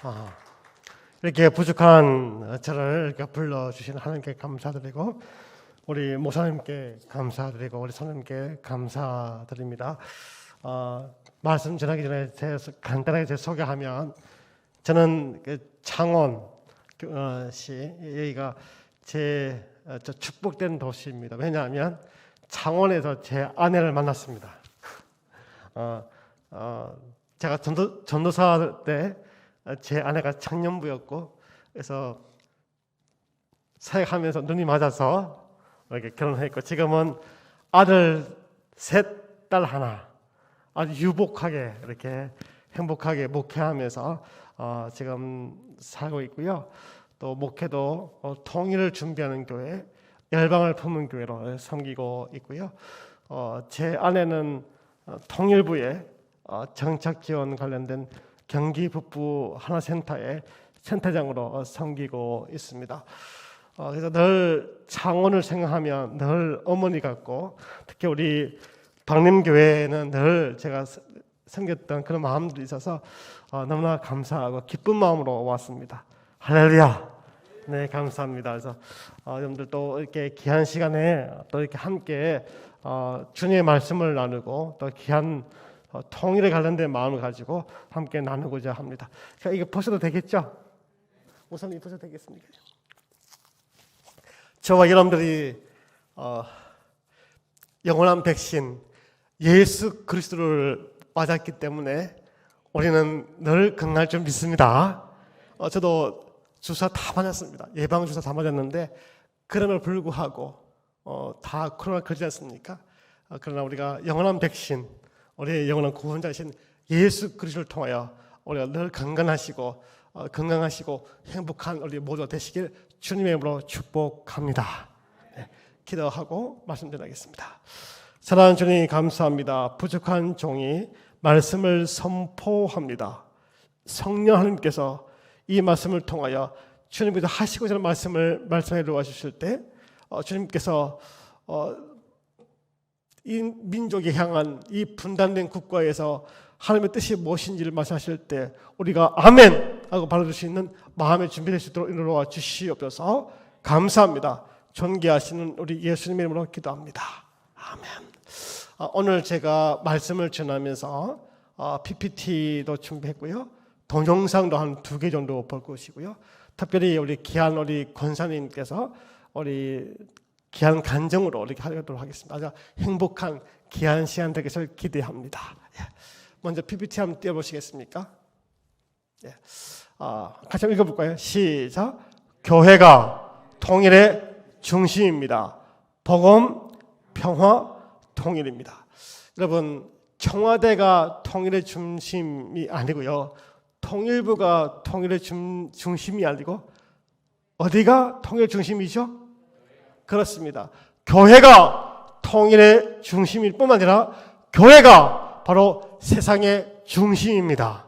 아, 이렇게 부족한 저를 이렇게 불러주신 하나님께 감사드리고 우리 목사님께 감사드리고 우리 선생님께 감사드립니다. 말씀 전하기 전에 간단하게 제 소개하면 저는 창원 시 여기가 제 축복된 도시입니다. 왜냐하면 창원에서 제 아내를 만났습니다. 제가 전도사 때 제 아내가 청년부였고 그래서 사역하면서 눈이 맞아서 이렇게 결혼했고 지금은 아들 셋, 딸 하나 아주 유복하게 이렇게 행복하게 목회하면서 지금 살고 있고요. 또 목회도 통일을 준비하는 교회, 열방을 품은 교회로 섬기고 있고요. 제 아내는 통일부에 정착 지원 관련된 경기 북부 하나센터의 센터장으로 섬기고 있습니다. 그래서 늘 창원을 생각하면 늘 어머니 같고 특히 우리 방림교회는 늘 제가 섬겼던 그런 마음들이 있어서 너무나 감사하고 기쁜 마음으로 왔습니다. 할렐루야. 네, 감사합니다. 그래서 여러분들 또 이렇게 귀한 시간에 또 이렇게 함께 주님의 말씀을 나누고 또 귀한 통일에 관련된 마음을 가지고 함께 나누고자 합니다. 이게 보셔도 되겠죠? 우선 보셔도 되겠습니까? 저와 여러분들이 영원한 백신 예수 그리스도를 맞았기 때문에 우리는 늘 건강할 줄 믿습니다. 저도 주사 다 맞았습니다. 예방 주사 다 맞았는데 그럼에도 불구하고 다 코로나 걸리지 않습니까? 그러나 우리가 영원한 백신 우리의 영원한 구원자이신 예수 그리스도를 통하여 우리가 늘 건강하시고 행복한 우리 모두가 되시길 주님의 이름으로 축복합니다. 네, 기도하고 말씀 전하겠습니다. 사랑하는 주님 감사합니다. 부족한 종이 말씀을 선포합니다. 성령 하나님께서 이 말씀을 통하여 주님께서 하시고자 하는 말씀을 말씀해 주실 때 주님께서 이 민족이 향한 이 분단된 국가에서 하나님의 뜻이 무엇인지를 말씀하실 때 우리가 아멘 하고 받아줄 수 있는 마음의 준비될 수 있도록 인도와 주시옵소서. 감사합니다. 존귀하시는 우리 예수님의 이름으로 기도합니다. 아멘. 오늘 제가 말씀을 전하면서 PPT도 준비했고요. 동영상도 한 2개 정도 볼 것이고요. 특별히 우리 귀한 우리 권사님께서 우리 귀한 간증으로 이렇게 하도록 하겠습니다. 아주 행복한 귀한 시간 되기를 기대합니다. 먼저 PPT 한번 띄워보시겠습니까? 같이 한번 읽어볼까요? 시작. 교회가 통일의 중심입니다. 복음, 평화, 통일입니다. 여러분, 청와대가 통일의 중심이 아니고요. 통일부가 통일의 중심이 아니고 어디가 통일의 중심이죠? 그렇습니다. 교회가 통일의 중심일 뿐만 아니라 교회가 바로 세상의 중심입니다.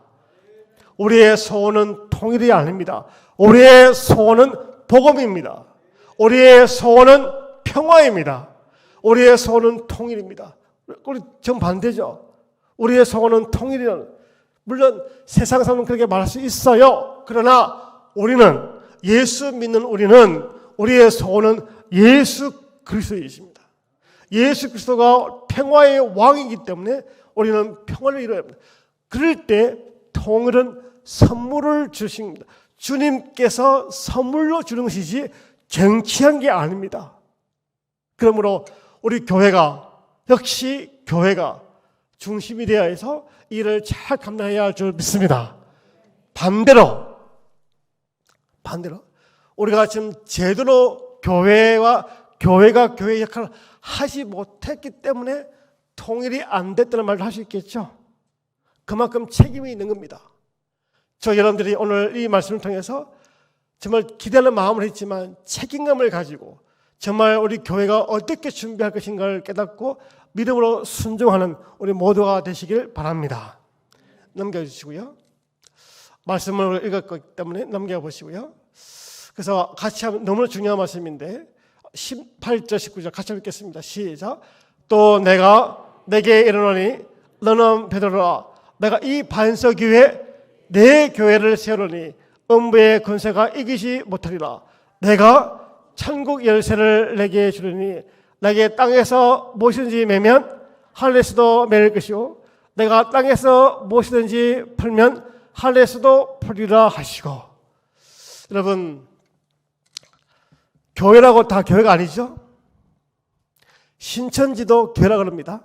우리의 소원은 통일이 아닙니다. 우리의 소원은 복음입니다. 우리의 소원은 평화입니다. 우리의 소원은 통일입니다. 우리 정반대죠. 우리의 소원은 통일이라는, 물론 세상 사람은 그렇게 말할 수 있어요. 그러나 우리는 예수 믿는 우리의 소원은 예수 그리스도이십니다. 예수 그리스도가 평화의 왕이기 때문에 우리는 평화를 이뤄야 합니다. 그럴 때 통일은 선물을 주십니다. 주님께서 선물로 주는 것이지 정치한 게 아닙니다. 그러므로 우리 역시 교회가 중심이 되어야 해서 일을 잘 감당해야 할 줄 믿습니다. 반대로 우리가 지금 제대로 교회가 교회의 역할을 하지 못했기 때문에 통일이 안 됐다는 말을 할 수 있겠죠. 그만큼 책임이 있는 겁니다. 저 여러분들이 오늘 이 말씀을 통해서 정말 기대하는 마음을 했지만 책임감을 가지고 정말 우리 교회가 어떻게 준비할 것인가를 깨닫고 믿음으로 순종하는 우리 모두가 되시길 바랍니다. 넘겨주시고요. 말씀을 읽었기 때문에 넘겨보시고요. 그래서 같이 하면 너무나 중요한 말씀인데 18절 19절 같이 읽겠습니다. 시작. 또 내가 내게 이르노니 너는 베드로라 내가 이 반석 위에 내 교회를 세우노니 음부의 권세가 이기지 못하리라. 내가 천국 열쇠를 내게 주리니 내게 땅에서 무엇이든지 매면 하늘에서도 매일 것이요 내가 땅에서 무엇이든지 풀면 하늘에서도 풀리라 하시고. 여러분, 교회라고 다 교회가 아니죠? 신천지도 교회라 그럽니다.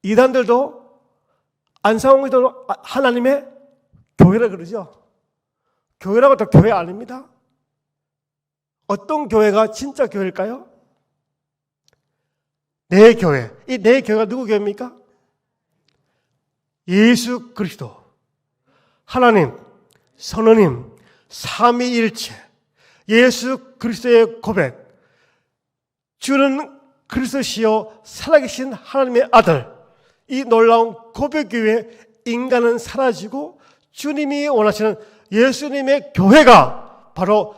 이단들도 안상홍도 하나님의 교회라 그러죠. 교회라고 다 교회 아닙니다. 어떤 교회가 진짜 교회일까요? 내 교회. 이 내 교회가 누구 교회입니까? 예수 그리스도, 하나님, 성령님, 삼위일체, 예수 그리스도의 고백, 주는 그리스도시요 살아계신 하나님의 아들, 이 놀라운 고백 위에 인간은 사라지고 주님이 원하시는 예수님의 교회가 바로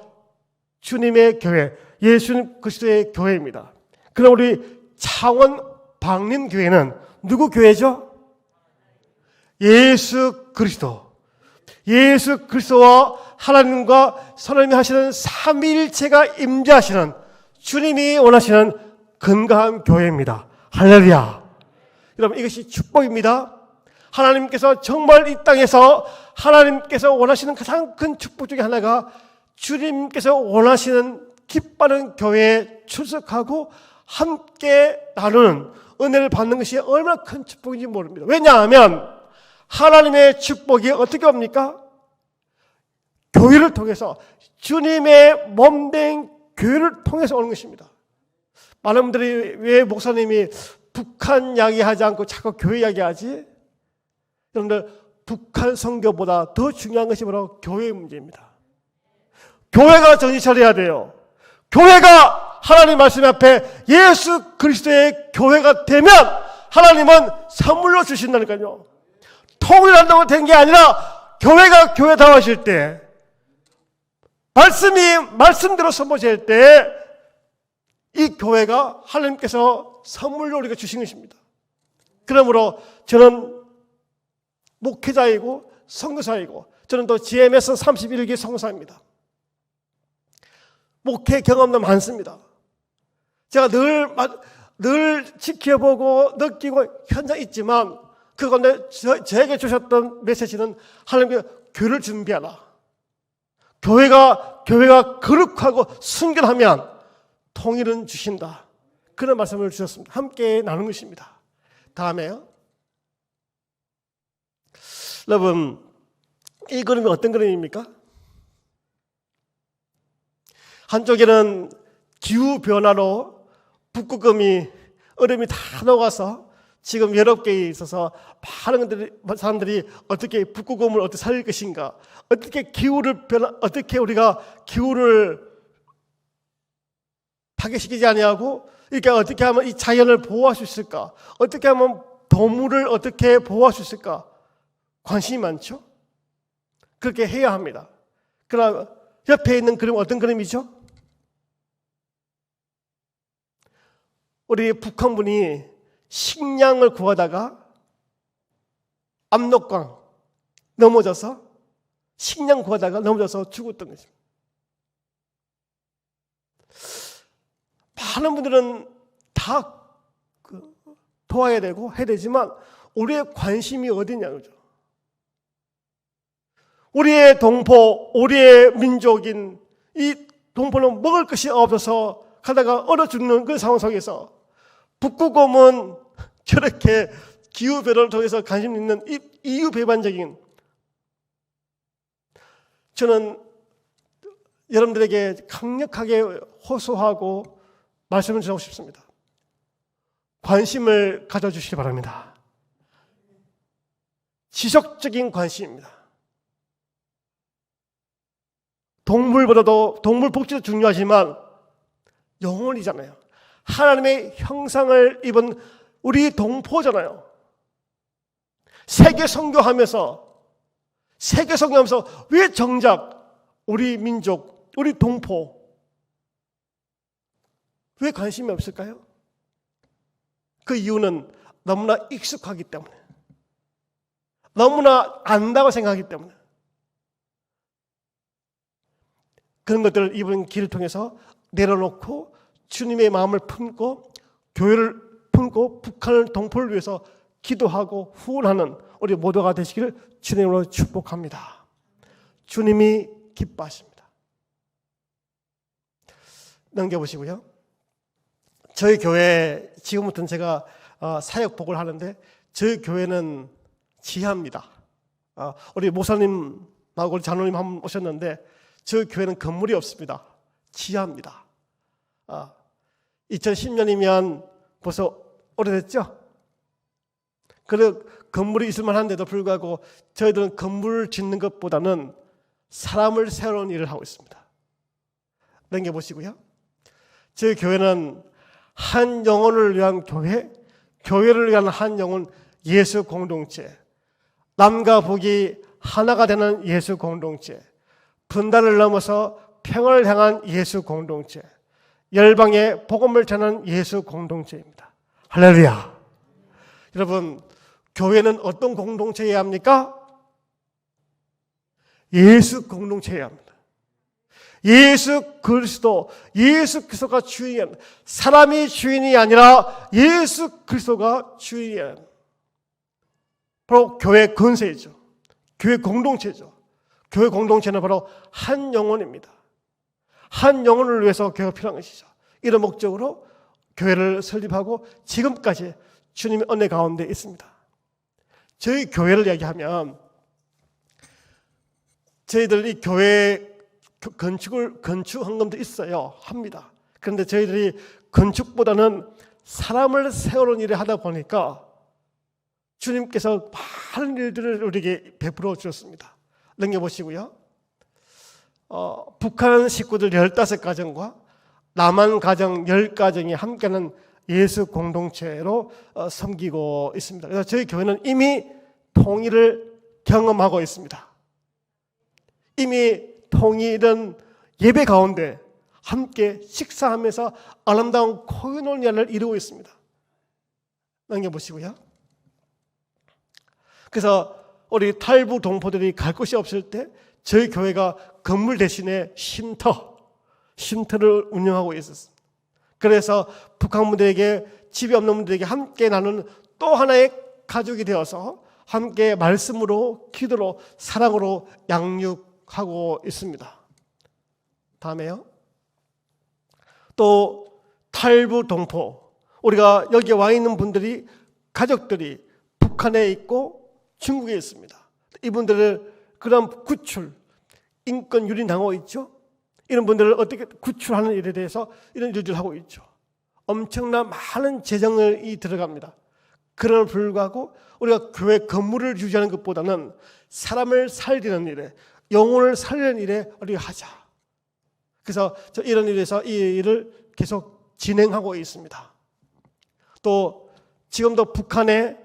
주님의 교회, 예수 그리스도의 교회입니다. 그럼 우리 창원 방림교회는 누구 교회죠? 예수 그리스도. 예수 그리스도와 하나님과 성령님이 하시는 삼위일체가 임재하시는 주님이 원하시는 건강한 교회입니다. 할렐루야. 여러분, 이것이 축복입니다. 하나님께서 정말 이 땅에서 하나님께서 원하시는 가장 큰 축복 중에 하나가 주님께서 원하시는 기뻐하는 교회에 출석하고 함께 나누는 은혜를 받는 것이 얼마나 큰 축복인지 모릅니다. 왜냐하면 하나님의 축복이 어떻게 옵니까? 교회를 통해서, 주님의 몸된 교회를 통해서 오는 것입니다. 많은 분들이 왜 목사님이 북한 이야기하지 않고 자꾸 교회 이야기하지? 여러분들, 북한 선교보다 더 중요한 것이 바로 교회의 문제입니다. 교회가 정신 차려야 돼요. 교회가 하나님 말씀 앞에 예수 그리스도의 교회가 되면 하나님은 선물로 주신다니까요. 통일한다고 된 게 아니라 교회가 교회다워질 때, 말씀이 말씀대로 선포될 때 이 교회가 하나님께서 선물로 우리가 주신 것입니다. 그러므로 저는 목회자이고 선교사이고 저는 또 GMS 31기 선교사입니다. 목회 경험도 많습니다. 제가 늘 지켜보고 느끼고 현장에 있지만 그건데 저에게 주셨던 메시지는 하나님께 교회를 준비하라. 교회가 거룩하고 순결하면 통일은 주신다. 그런 말씀을 주셨습니다. 함께 나눈 것입니다. 다음에요. 여러분, 이 그림이 어떤 그림입니까? 한쪽에는 기후변화로 북극곰이 얼음이 다 녹아서 지금 유럽계에 있어서 많은 사람들이 어떻게 북극곰을 어떻게 살릴 것인가, 어떻게 우리가 기후를 파괴시키지 아니하고 이렇게 어떻게 하면 이 자연을 보호할 수 있을까, 어떻게 하면 동물을 어떻게 보호할 수 있을까 관심이 많죠. 그렇게 해야 합니다. 그러나 옆에 있는 그림은 어떤 그림이죠? 우리 북한분이 식량을 구하다가 압록강 넘어져서 식량 구하다가 넘어져서 죽었던 것입니다. 많은 분들은 다 도와야 되고 해야 되지만 우리의 관심이 어디냐는 거죠. 우리의 동포, 우리의 민족인 이 동포는 먹을 것이 없어서 가다가 얼어 죽는 그 상황 속에서 북극곰은 저렇게 기후변화를 통해서 관심 있는 이유배반적인, 저는 여러분들에게 강력하게 호소하고 말씀을 드리고 싶습니다. 관심을 가져주시기 바랍니다. 지속적인 관심입니다. 동물보다도, 동물 복지도 중요하지만 영혼이잖아요. 하나님의 형상을 입은 우리 동포잖아요. 세계 선교하면서 왜 정작 우리 민족, 우리 동포 왜 관심이 없을까요? 그 이유는 너무나 익숙하기 때문에, 너무나 안다고 생각하기 때문에, 그런 것들을 이번 기를 통해서 내려놓고 주님의 마음을 품고 교회를 품고 북한을 동포를 위해서 기도하고 후원하는 우리 모두가 되시기를 주님으로 축복합니다. 주님이 기뻐하십니다. 넘겨보시고요. 저희 교회 지금부터는 제가 사역복을 하는데 저희 교회는 지하입니다. 우리 목사님하고 우리 장로님 한 분 오셨는데 저희 교회는 건물이 없습니다. 지하입니다. 2010년이면 벌써 오래됐죠? 그래 건물이 있을 만한데도 불구하고 저희들은 건물을 짓는 것보다는 사람을 세우는 일을 하고 있습니다. 넘겨보시고요. 저희 교회는 한 영혼을 위한 교회, 교회를 위한 한 영혼 예수 공동체, 남과 북이 하나가 되는 예수 공동체, 분단을 넘어서 평화를 향한 예수 공동체, 열방의 복음을 전하는 예수 공동체입니다. 할렐루야. 여러분, 교회는 어떤 공동체여야 합니까? 예수 공동체여야 합니다. 예수 그리스도가 주인이야. 사람이 주인이 아니라 예수 그리스도가 주인이야. 바로 교회 건세이죠. 교회 공동체죠. 교회 공동체는 바로 한 영혼입니다. 한 영혼을 위해서 교회가 필요한 것이죠. 이런 목적으로 교회를 설립하고 지금까지 주님의 은혜 가운데 있습니다. 저희 교회를 이야기하면 저희들이 교회 건축 헌금도 있어요. 합니다. 그런데 저희들이 건축보다는 사람을 세우는 일을 하다 보니까 주님께서 많은 일들을 우리에게 베풀어 주셨습니다. 넘겨보시고요. 북한 식구들 15가정과 남한 가정 10가정이 함께하는 예수 공동체로 섬기고 있습니다. 그래서 저희 교회는 이미 통일을 경험하고 있습니다. 이미 통일은 예배 가운데 함께 식사하면서 아름다운 코인원연을 이루고 있습니다. 넘겨보시고요. 그래서 우리 탈북 동포들이 갈 곳이 없을 때 저희 교회가 건물 대신에 쉼터를 운영하고 있었습니다. 그래서 북한 분들에게 집이 없는 분들에게 함께 나누는 또 하나의 가족이 되어서 함께 말씀으로 기도로 사랑으로 양육하고 있습니다. 다음에요. 또 탈북 동포, 우리가 여기 와 있는 분들이 가족들이 북한에 있고 중국에 있습니다. 이분들을 그런 구출, 인권 유린당하고 있죠. 이런 분들을 어떻게 구출하는 일에 대해서 이런 일들을 하고 있죠. 엄청난 많은 재정이 들어갑니다. 그럼에도 불구하고 우리가 교회 건물을 유지하는 것보다는 사람을 살리는 일에, 영혼을 살리는 일에 우리가 하자. 그래서 이런 일에서 이 일을 계속 진행하고 있습니다. 또 지금도 북한에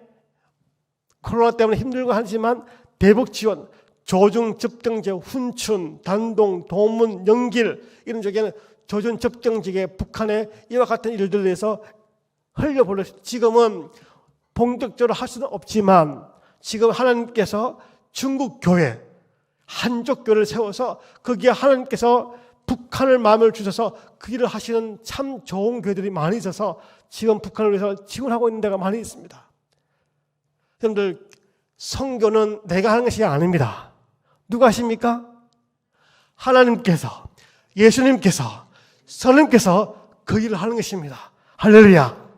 코로나 때문에 힘들고 하지만 대북 지원, 조중 접경지에 훈춘, 단동, 도문, 영길 이런 쪽에는 조중 접경지에 북한에 이와 같은 일들을 위해서 흘려보내. 지금은 본격적으로 할 수는 없지만 지금 하나님께서 중국 교회, 한족 교회를 세워서 거기에 하나님께서 북한을 마음을 주셔서 그 일을 하시는 참 좋은 교회들이 많이 있어서 지금 북한을 위해서 지원하고 있는 데가 많이 있습니다. 여러분들, 선교는 내가 하는 것이 아닙니다. 누가 하십니까? 하나님께서, 예수님께서, 성령께서 그 일을 하는 것입니다. 할렐루야.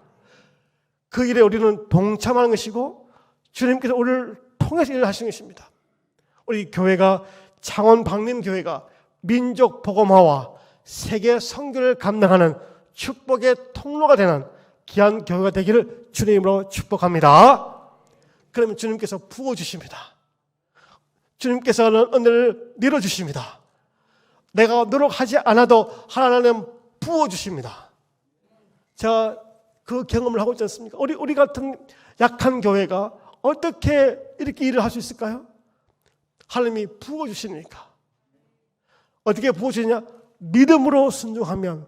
그 일에 우리는 동참하는 것이고 주님께서 우리를 통해서 일을 하시는 것입니다. 우리 교회가 창원 방림교회가 민족 복음화와 세계 선교를 감당하는 축복의 통로가 되는 귀한 교회가 되기를 주님으로 축복합니다. 그러면 주님께서 부어주십니다. 주님께서는 은혜를 내려주십니다. 내가 노력하지 않아도 하나님 부어주십니다. 제가 그 경험을 하고 있지 않습니까? 우리 같은 약한 교회가 어떻게 이렇게 일을 할 수 있을까요? 하나님이 부어주시니까. 어떻게 부어주시냐? 믿음으로 순종하면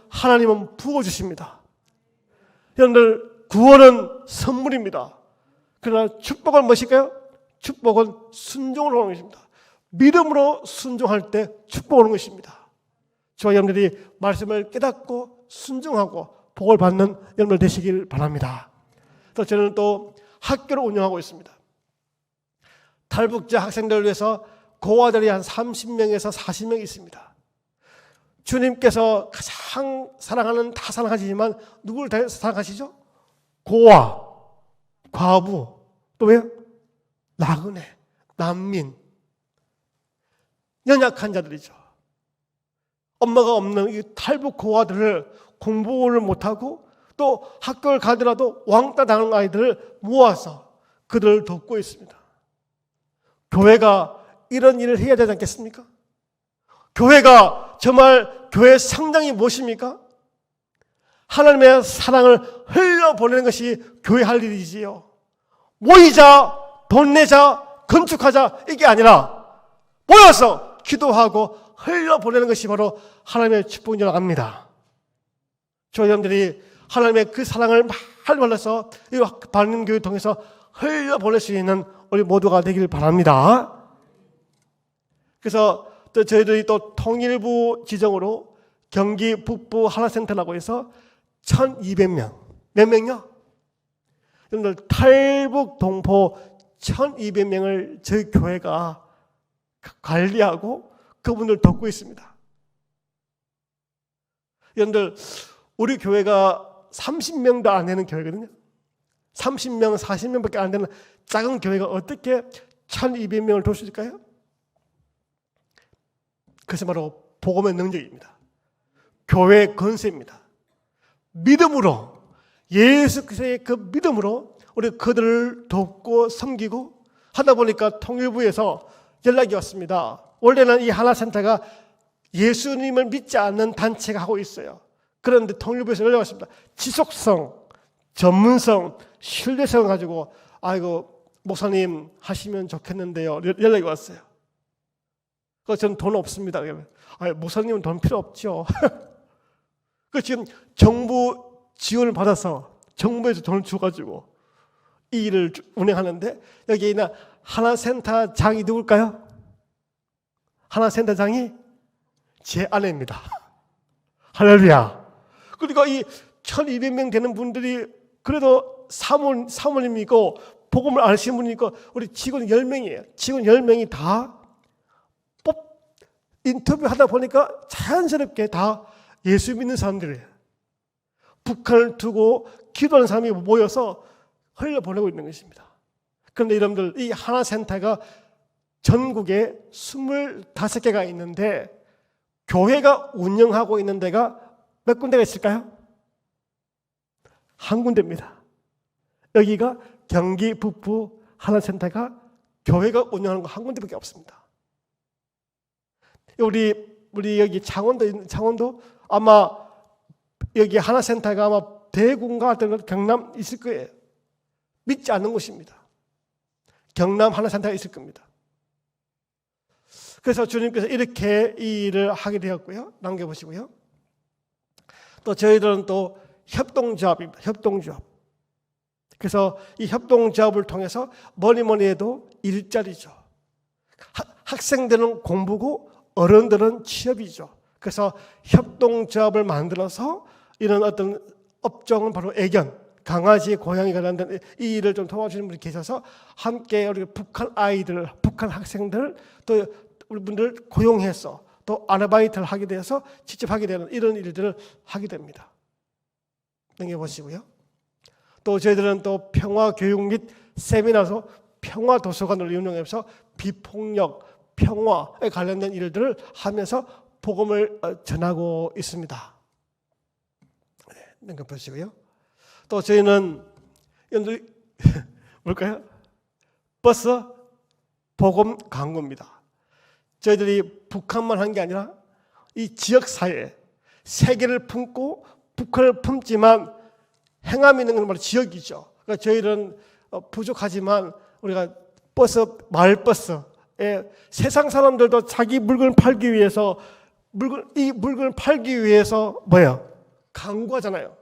하나님은 부어주십니다. 여러분들, 구원은 선물입니다. 그러나 축복은 무엇일까요? 축복은 순종을 하는 것입니다. 믿음으로 순종할 때 축복 오는 것입니다. 저와 여러분들이 말씀을 깨닫고 순종하고 복을 받는 여러분들 되시길 바랍니다. 또 저는 또 학교를 운영하고 있습니다. 탈북자 학생들을 위해서 고아들이 한 30명에서 40명 있습니다. 주님께서 가장 사랑하는, 다 사랑하시지만 누구를 더 사랑하시죠? 고아, 과부, 또 왜요? 나그네, 난민, 연약한 자들이죠. 엄마가 없는 이 탈북 고아들을 공부를 못하고 또 학교를 가더라도 왕따 당하는 아이들을 모아서 그들을 돕고 있습니다. 교회가 이런 일을 해야 되지 않겠습니까? 교회가 정말 교회의 성장이 무엇입니까? 하나님의 사랑을 흘려보내는 것이 교회 할 일이지요. 모이자, 돈 내자, 건축하자 이게 아니라 모여서 기도하고 흘려보내는 것이 바로 하나님의 축복인 줄 압니다. 저 여러분들이 하나님의 그 사랑을 많이 받아서 이 반응교회를 통해서 흘려보낼 수 있는 우리 모두가 되길 바랍니다. 그래서 또 저희들이 또 통일부 지정으로 경기 북부 하나센터라고 해서 1200명. 몇 명요? 여러분들 탈북 동포 1200명을 저희 교회가 관리하고 그분들 돕고 있습니다. 여러분들 우리 교회가 30명도 안 되는 교회거든요. 30명, 40명밖에 안 되는 작은 교회가 어떻게 1200명을 돌 수 있을까요? 그것이 바로 복음의 능력입니다. 교회의 건세입니다. 믿음으로, 예수 그리스도의 그 믿음으로 우리 그들을 돕고 섬기고 하다 보니까 통일부에서 연락이 왔습니다. 원래는 이 하나센터가 예수님을 믿지 않는 단체가 하고 있어요. 그런데 통일부에서 연락이 왔습니다. 지속성, 전문성, 신뢰성을 가지고 아이고 목사님 하시면 좋겠는데요. 연락이 왔어요. 그래서 저는 돈 없습니다. 목사님은 돈 필요 없죠. 그 지금 정부 지원을 받아서 정부에서 돈을 줘가지고 이 일을 운행하는데 여기 있는 하나센터장이 누굴까요? 하나센터장이 제 아내입니다. 할렐루야. 그러니까 이 1200명 되는 분들이 그래도 사모님이고 복음을 아시는 분이니까 우리 직원 10명이에요. 직원 10명이 다 인터뷰하다 보니까 자연스럽게 다 예수 믿는 사람들이에요. 북한을 두고 기도하는 사람이 모여서 흘려보내고 있는 것입니다. 그런데 여러분들 이 하나센터가 전국에 25개가 있는데 교회가 운영하고 있는 데가 몇 군데가 있을까요? 한 군데입니다. 여기가 경기 북부 하나센터가 교회가 운영하는 거 한 군데밖에 없습니다. 우리 여기 창원도 아마 여기 하나센터가 아마 대구인가 어떤 경남 있을 거예요. 믿지 않는 곳입니다. 경남 하나센터가 있을 겁니다. 그래서 주님께서 이렇게 이 일을 하게 되었고요. 남겨보시고요. 또 저희들은 또 협동조합입니다. 협동조합. 그래서 이 협동조합을 통해서 뭐니 해도 일자리죠. 학생들은 공부고 어른들은 취업이죠. 그래서 협동조합을 만들어서 이런 어떤 업종은 바로 애견, 강아지, 고양이 관련된 이 일을 좀 도와주는 분이 계셔서 함께 우리 북한 아이들, 북한 학생들 또 우리 분들 고용해서 또 아르바이트를 하게 되어서 직접 하게 되는 이런 일들을 하게 됩니다. 넘겨보시고요. 또 저희들은 또 평화교육 및 세미나서 평화도서관을 운영해서 비폭력, 평화에 관련된 일들을 하면서 복음을 전하고 있습니다. 네, 넘겨보시고요. 또 저희는 뭘까요? 버스 복음 광고입니다. 저희들이 북한만 한 게 아니라 이 지역사회, 세계를 품고 북한을 품지만 행함이 있는 건 바로 지역이죠. 그러니까 저희는 부족하지만 우리가 버스, 마을버스에 세상 사람들도 자기 물건을 팔기 위해서 이 물건을 팔기 위해서 뭐예요? 광고하잖아요.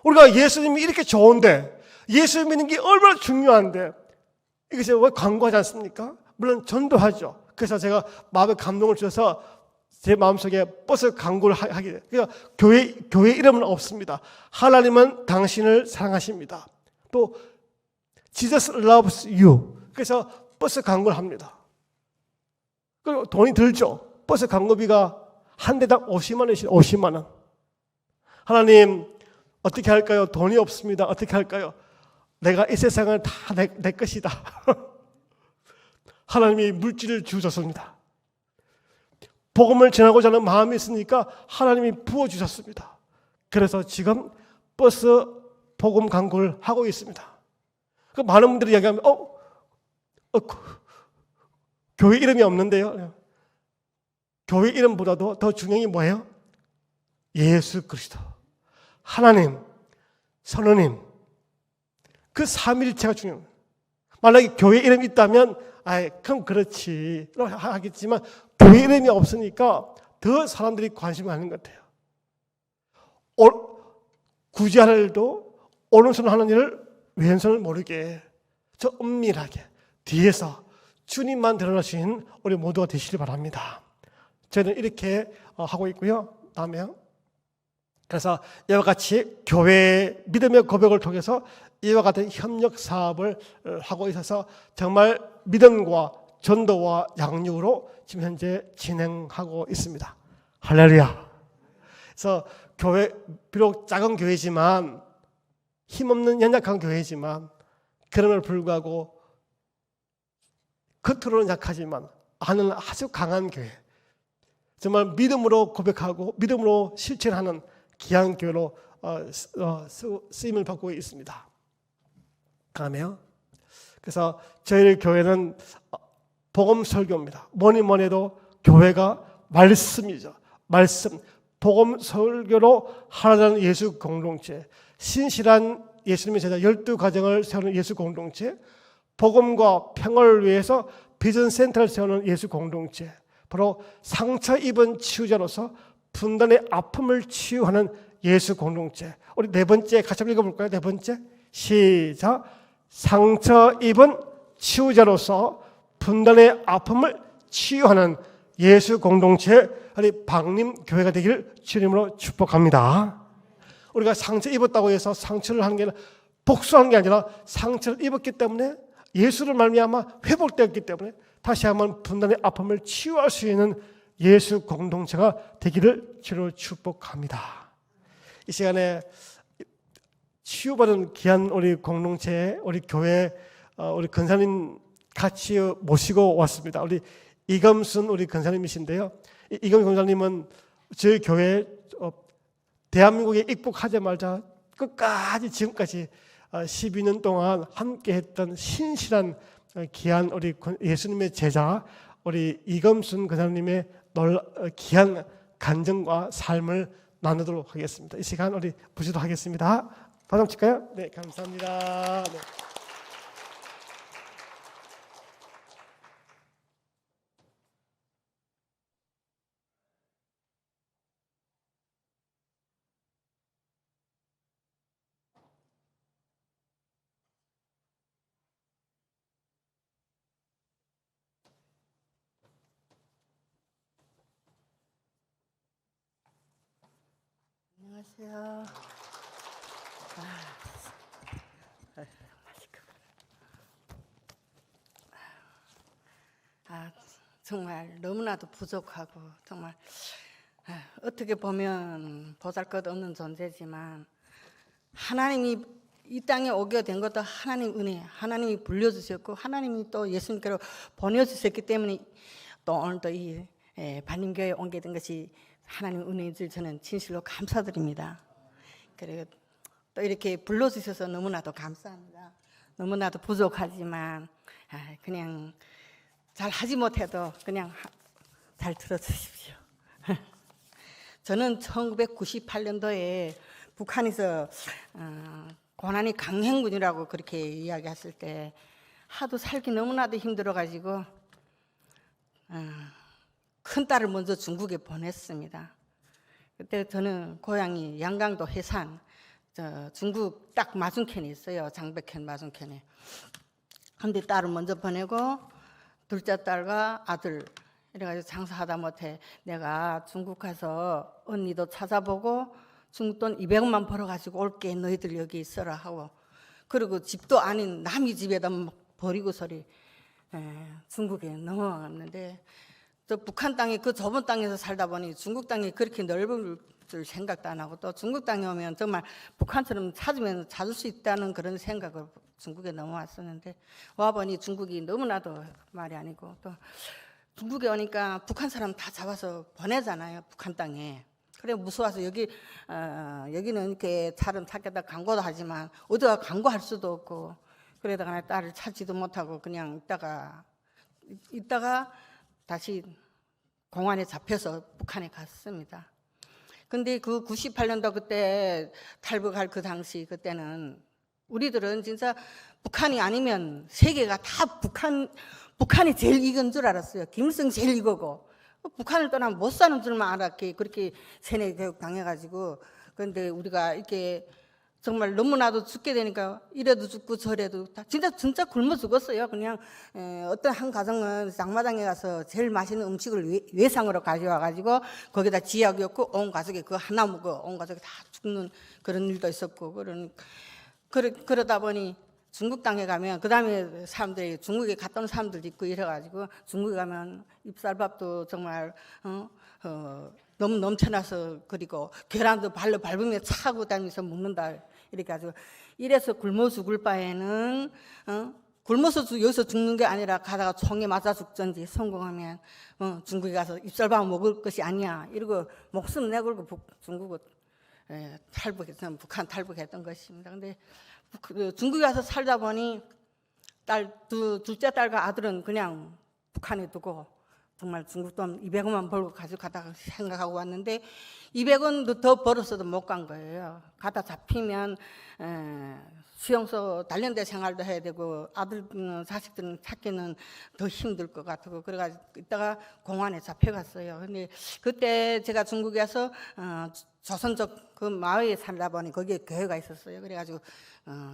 우리가 예수님이 이렇게 좋은데 예수 믿는 게 얼마나 중요한데 이것을 왜 광고하지 않습니까? 물론 전도하죠. 그래서 제가 마음에 감동을 주셔서 제 마음속에 버스 광고를 하게 돼요. 그러니까 교회 이름은 없습니다. 하나님은 당신을 사랑하십니다. 또 Jesus loves you. 그래서 버스 광고를 합니다. 그리고 돈이 들죠. 버스 광고비가 한 대당 50만 원이시죠. 50만 원. 하나님 어떻게 할까요? 돈이 없습니다. 어떻게 할까요? 내가 이 세상을 다 내 것이다. 하나님이 물질을 주셨습니다. 복음을 전하고자 하는 마음이 있으니까 하나님이 부어주셨습니다. 그래서 지금 버스 복음 광고를 하고 있습니다. 그 많은 분들이 이야기하면 교회 이름이 없는데요. 교회 이름보다도 더 중요한 게 뭐예요? 예수 그리스도, 하나님, 성령님, 그 삼위일체가 중요합니다. 만약에 교회 이름이 있다면 그럼 그렇지 하겠지만 교회 이름이 없으니까 더 사람들이 관심을 갖는 것 같아요. 굳이 하늘도 오른손을 하는 일을 왼손을 모르게 저 은밀하게 뒤에서 주님만 드러나신 우리 모두가 되시길 바랍니다. 저는 이렇게 하고 있고요. 다음에요. 그래서 이와 같이 교회 믿음의 고백을 통해서 이와 같은 협력 사업을 하고 있어서 정말 믿음과 전도와 양육으로 지금 현재 진행하고 있습니다. 할렐루야. 그래서 교회 비록 작은 교회지만 힘없는 연약한 교회지만 그럼에도 불구하고 겉으로는 약하지만 안은 아주 강한 교회, 정말 믿음으로 고백하고 믿음으로 실천하는 귀한 교회로 쓰임을 받고 있습니다. 다음에요. 그래서 저희 교회는 복음 설교입니다. 뭐니 해도 교회가 말씀이죠. 말씀, 복음 설교로 하나되는 예수 공동체, 신실한 예수님의 제자 12가정을 세우는 예수 공동체, 복음과 평화를 위해서 비전 센터를 세우는 예수 공동체, 바로 상처 입은 치유자로서 분단의 아픔을 치유하는 예수 공동체. 우리 네 번째 같이 한번 읽어볼까요? 네 번째 시작. 상처 입은 치유자로서 분단의 아픔을 치유하는 예수 공동체, 우리 방림교회가 되기를 주님으로 축복합니다. 우리가 상처 입었다고 해서 상처를 하는 게 아니라 복수하는 게 아니라 상처를 입었기 때문에 예수를 말미암아 회복되었기 때문에 다시 한번 분단의 아픔을 치유할 수 있는 예수 공동체가 되기를 주로 축복합니다. 이 시간에 치유받은 귀한 우리 공동체, 우리 교회, 우리 근사님 같이 모시고 왔습니다. 우리 이검순 우리 근사님이신데요. 이검순 근사님은 저희 교회 대한민국에 입국하자마자 끝까지 지금까지 12년 동안 함께했던 신실한 귀한 우리 예수님의 제자 우리 이검순 근사님의 귀한 간증과 삶을 나누도록 하겠습니다. 이 시간 우리 보시도록 하겠습니다. 박수 칠까요? 네, 감사합니다. 네. 안녕하세요. 정말 너무나도 부족하고 정말 어떻게 보면 보잘것없는 존재지만 하나님이 이 땅에 오게 된 것도 하나님 은혜, 하나님이 불려주셨고 하나님이 또 예수님께로 보내주셨기 때문에 또 오늘도 이 반림교회에 오게 된 것이 하나님 은혜인 줄 저는 진실로 감사드립니다. 그리고 또 이렇게 불러주셔서 너무나도 감사합니다. 너무나도 부족하지만 그냥 잘 하지 못해도 그냥 잘 들어주십시오. 저는 1998년도에 북한에서 고난이 강행군이라고 그렇게 이야기했을 때 하도 살기 너무나도 힘들어가지고 큰딸을 먼저 중국에 보냈습니다. 그때 저는 고향이 양강도 해산, 중국 딱 맞은편에 있어요. 장백현 맞은편에. 근데 딸을 먼저 보내고 둘째 딸과 아들 이래가지고 장사하다 못해 내가 중국 가서 언니도 찾아보고 중국 돈 200원만 벌어가지고 올게 너희들 여기 있어라 하고 그리고 집도 아닌 남의 집에다 막 버리고 소리 중국에 넘어갔는데 또 북한 땅이 그 좁은 땅에서 살다 보니 중국 땅이 그렇게 넓을 줄 생각도 안 하고 또 중국 땅에 오면 정말 북한처럼 찾으면 찾을 수 있다는 그런 생각을 중국에 넘어왔었는데 와보니 중국이 너무나도 말이 아니고 또 중국에 오니까 북한 사람 다 잡아서 보내잖아요. 북한 땅에. 그래 무서워서 여기는 이렇게 차름 찾겠다 광고도 하지만 어디가 광고할 수도 없고 그러다가 딸을 찾지도 못하고 그냥 있다가 다시 공안에 잡혀서 북한에 갔습니다. 근데 그 98년도 그때 탈북할 그 당시 그때는 우리들은 진짜 북한이 아니면 세계가 다 북한이 제일 이긴 줄 알았어요. 김일성 제일 이거고 북한을 떠나면 못 사는 줄만 알았기 그렇게 세뇌 교육 당해가지고 그런데 우리가 이렇게 정말 너무나도 죽게 되니까 이래도 죽고 저래도 다 진짜 굶어 죽었어요. 그냥 어떤 한 가정은 장마당에 가서 제일 맛있는 음식을 외상으로 가져와가지고 거기다 지약이 없고 온 가족이 그거 하나 먹어 온 가족이 다 죽는 그런 일도 있었고 그러다 보니 중국 땅에 가면 그 다음에 사람들이 중국에 갔다 온 사람들도 있고 이래가지고 중국에 가면 입쌀밥도 정말 너무 넘쳐나서 그리고 계란도 발로 밟으며 차고 다니면서 먹는다 이렇게 가지고 이래서 굶어 죽을 바에는 굶어서 여기서 죽는 게 아니라 가다가 총에 맞아 죽든지 성공하면 중국에 가서 입쌀밥 먹을 것이 아니야 이러고 목숨 내걸고 중국을 탈북했던 북한 탈북했던 것입니다. 근데 중국에 가서 살다 보니 둘째 딸과 아들은 그냥 북한에 두고 정말 중국 돈 200원만 벌고 가져가다가 생각하고 왔는데 200원도 더 벌었어도 못 간 거예요. 가다 잡히면 수용소 단련대 생활도 해야 되고 아들 자식들은 찾기는 더 힘들 것 같고 그래가지고 이따가 공안에 잡혀갔어요. 근데 그때 제가 중국에 와서 조선족 그 마을에 살다 보니 거기에 교회가 있었어요. 그래가지고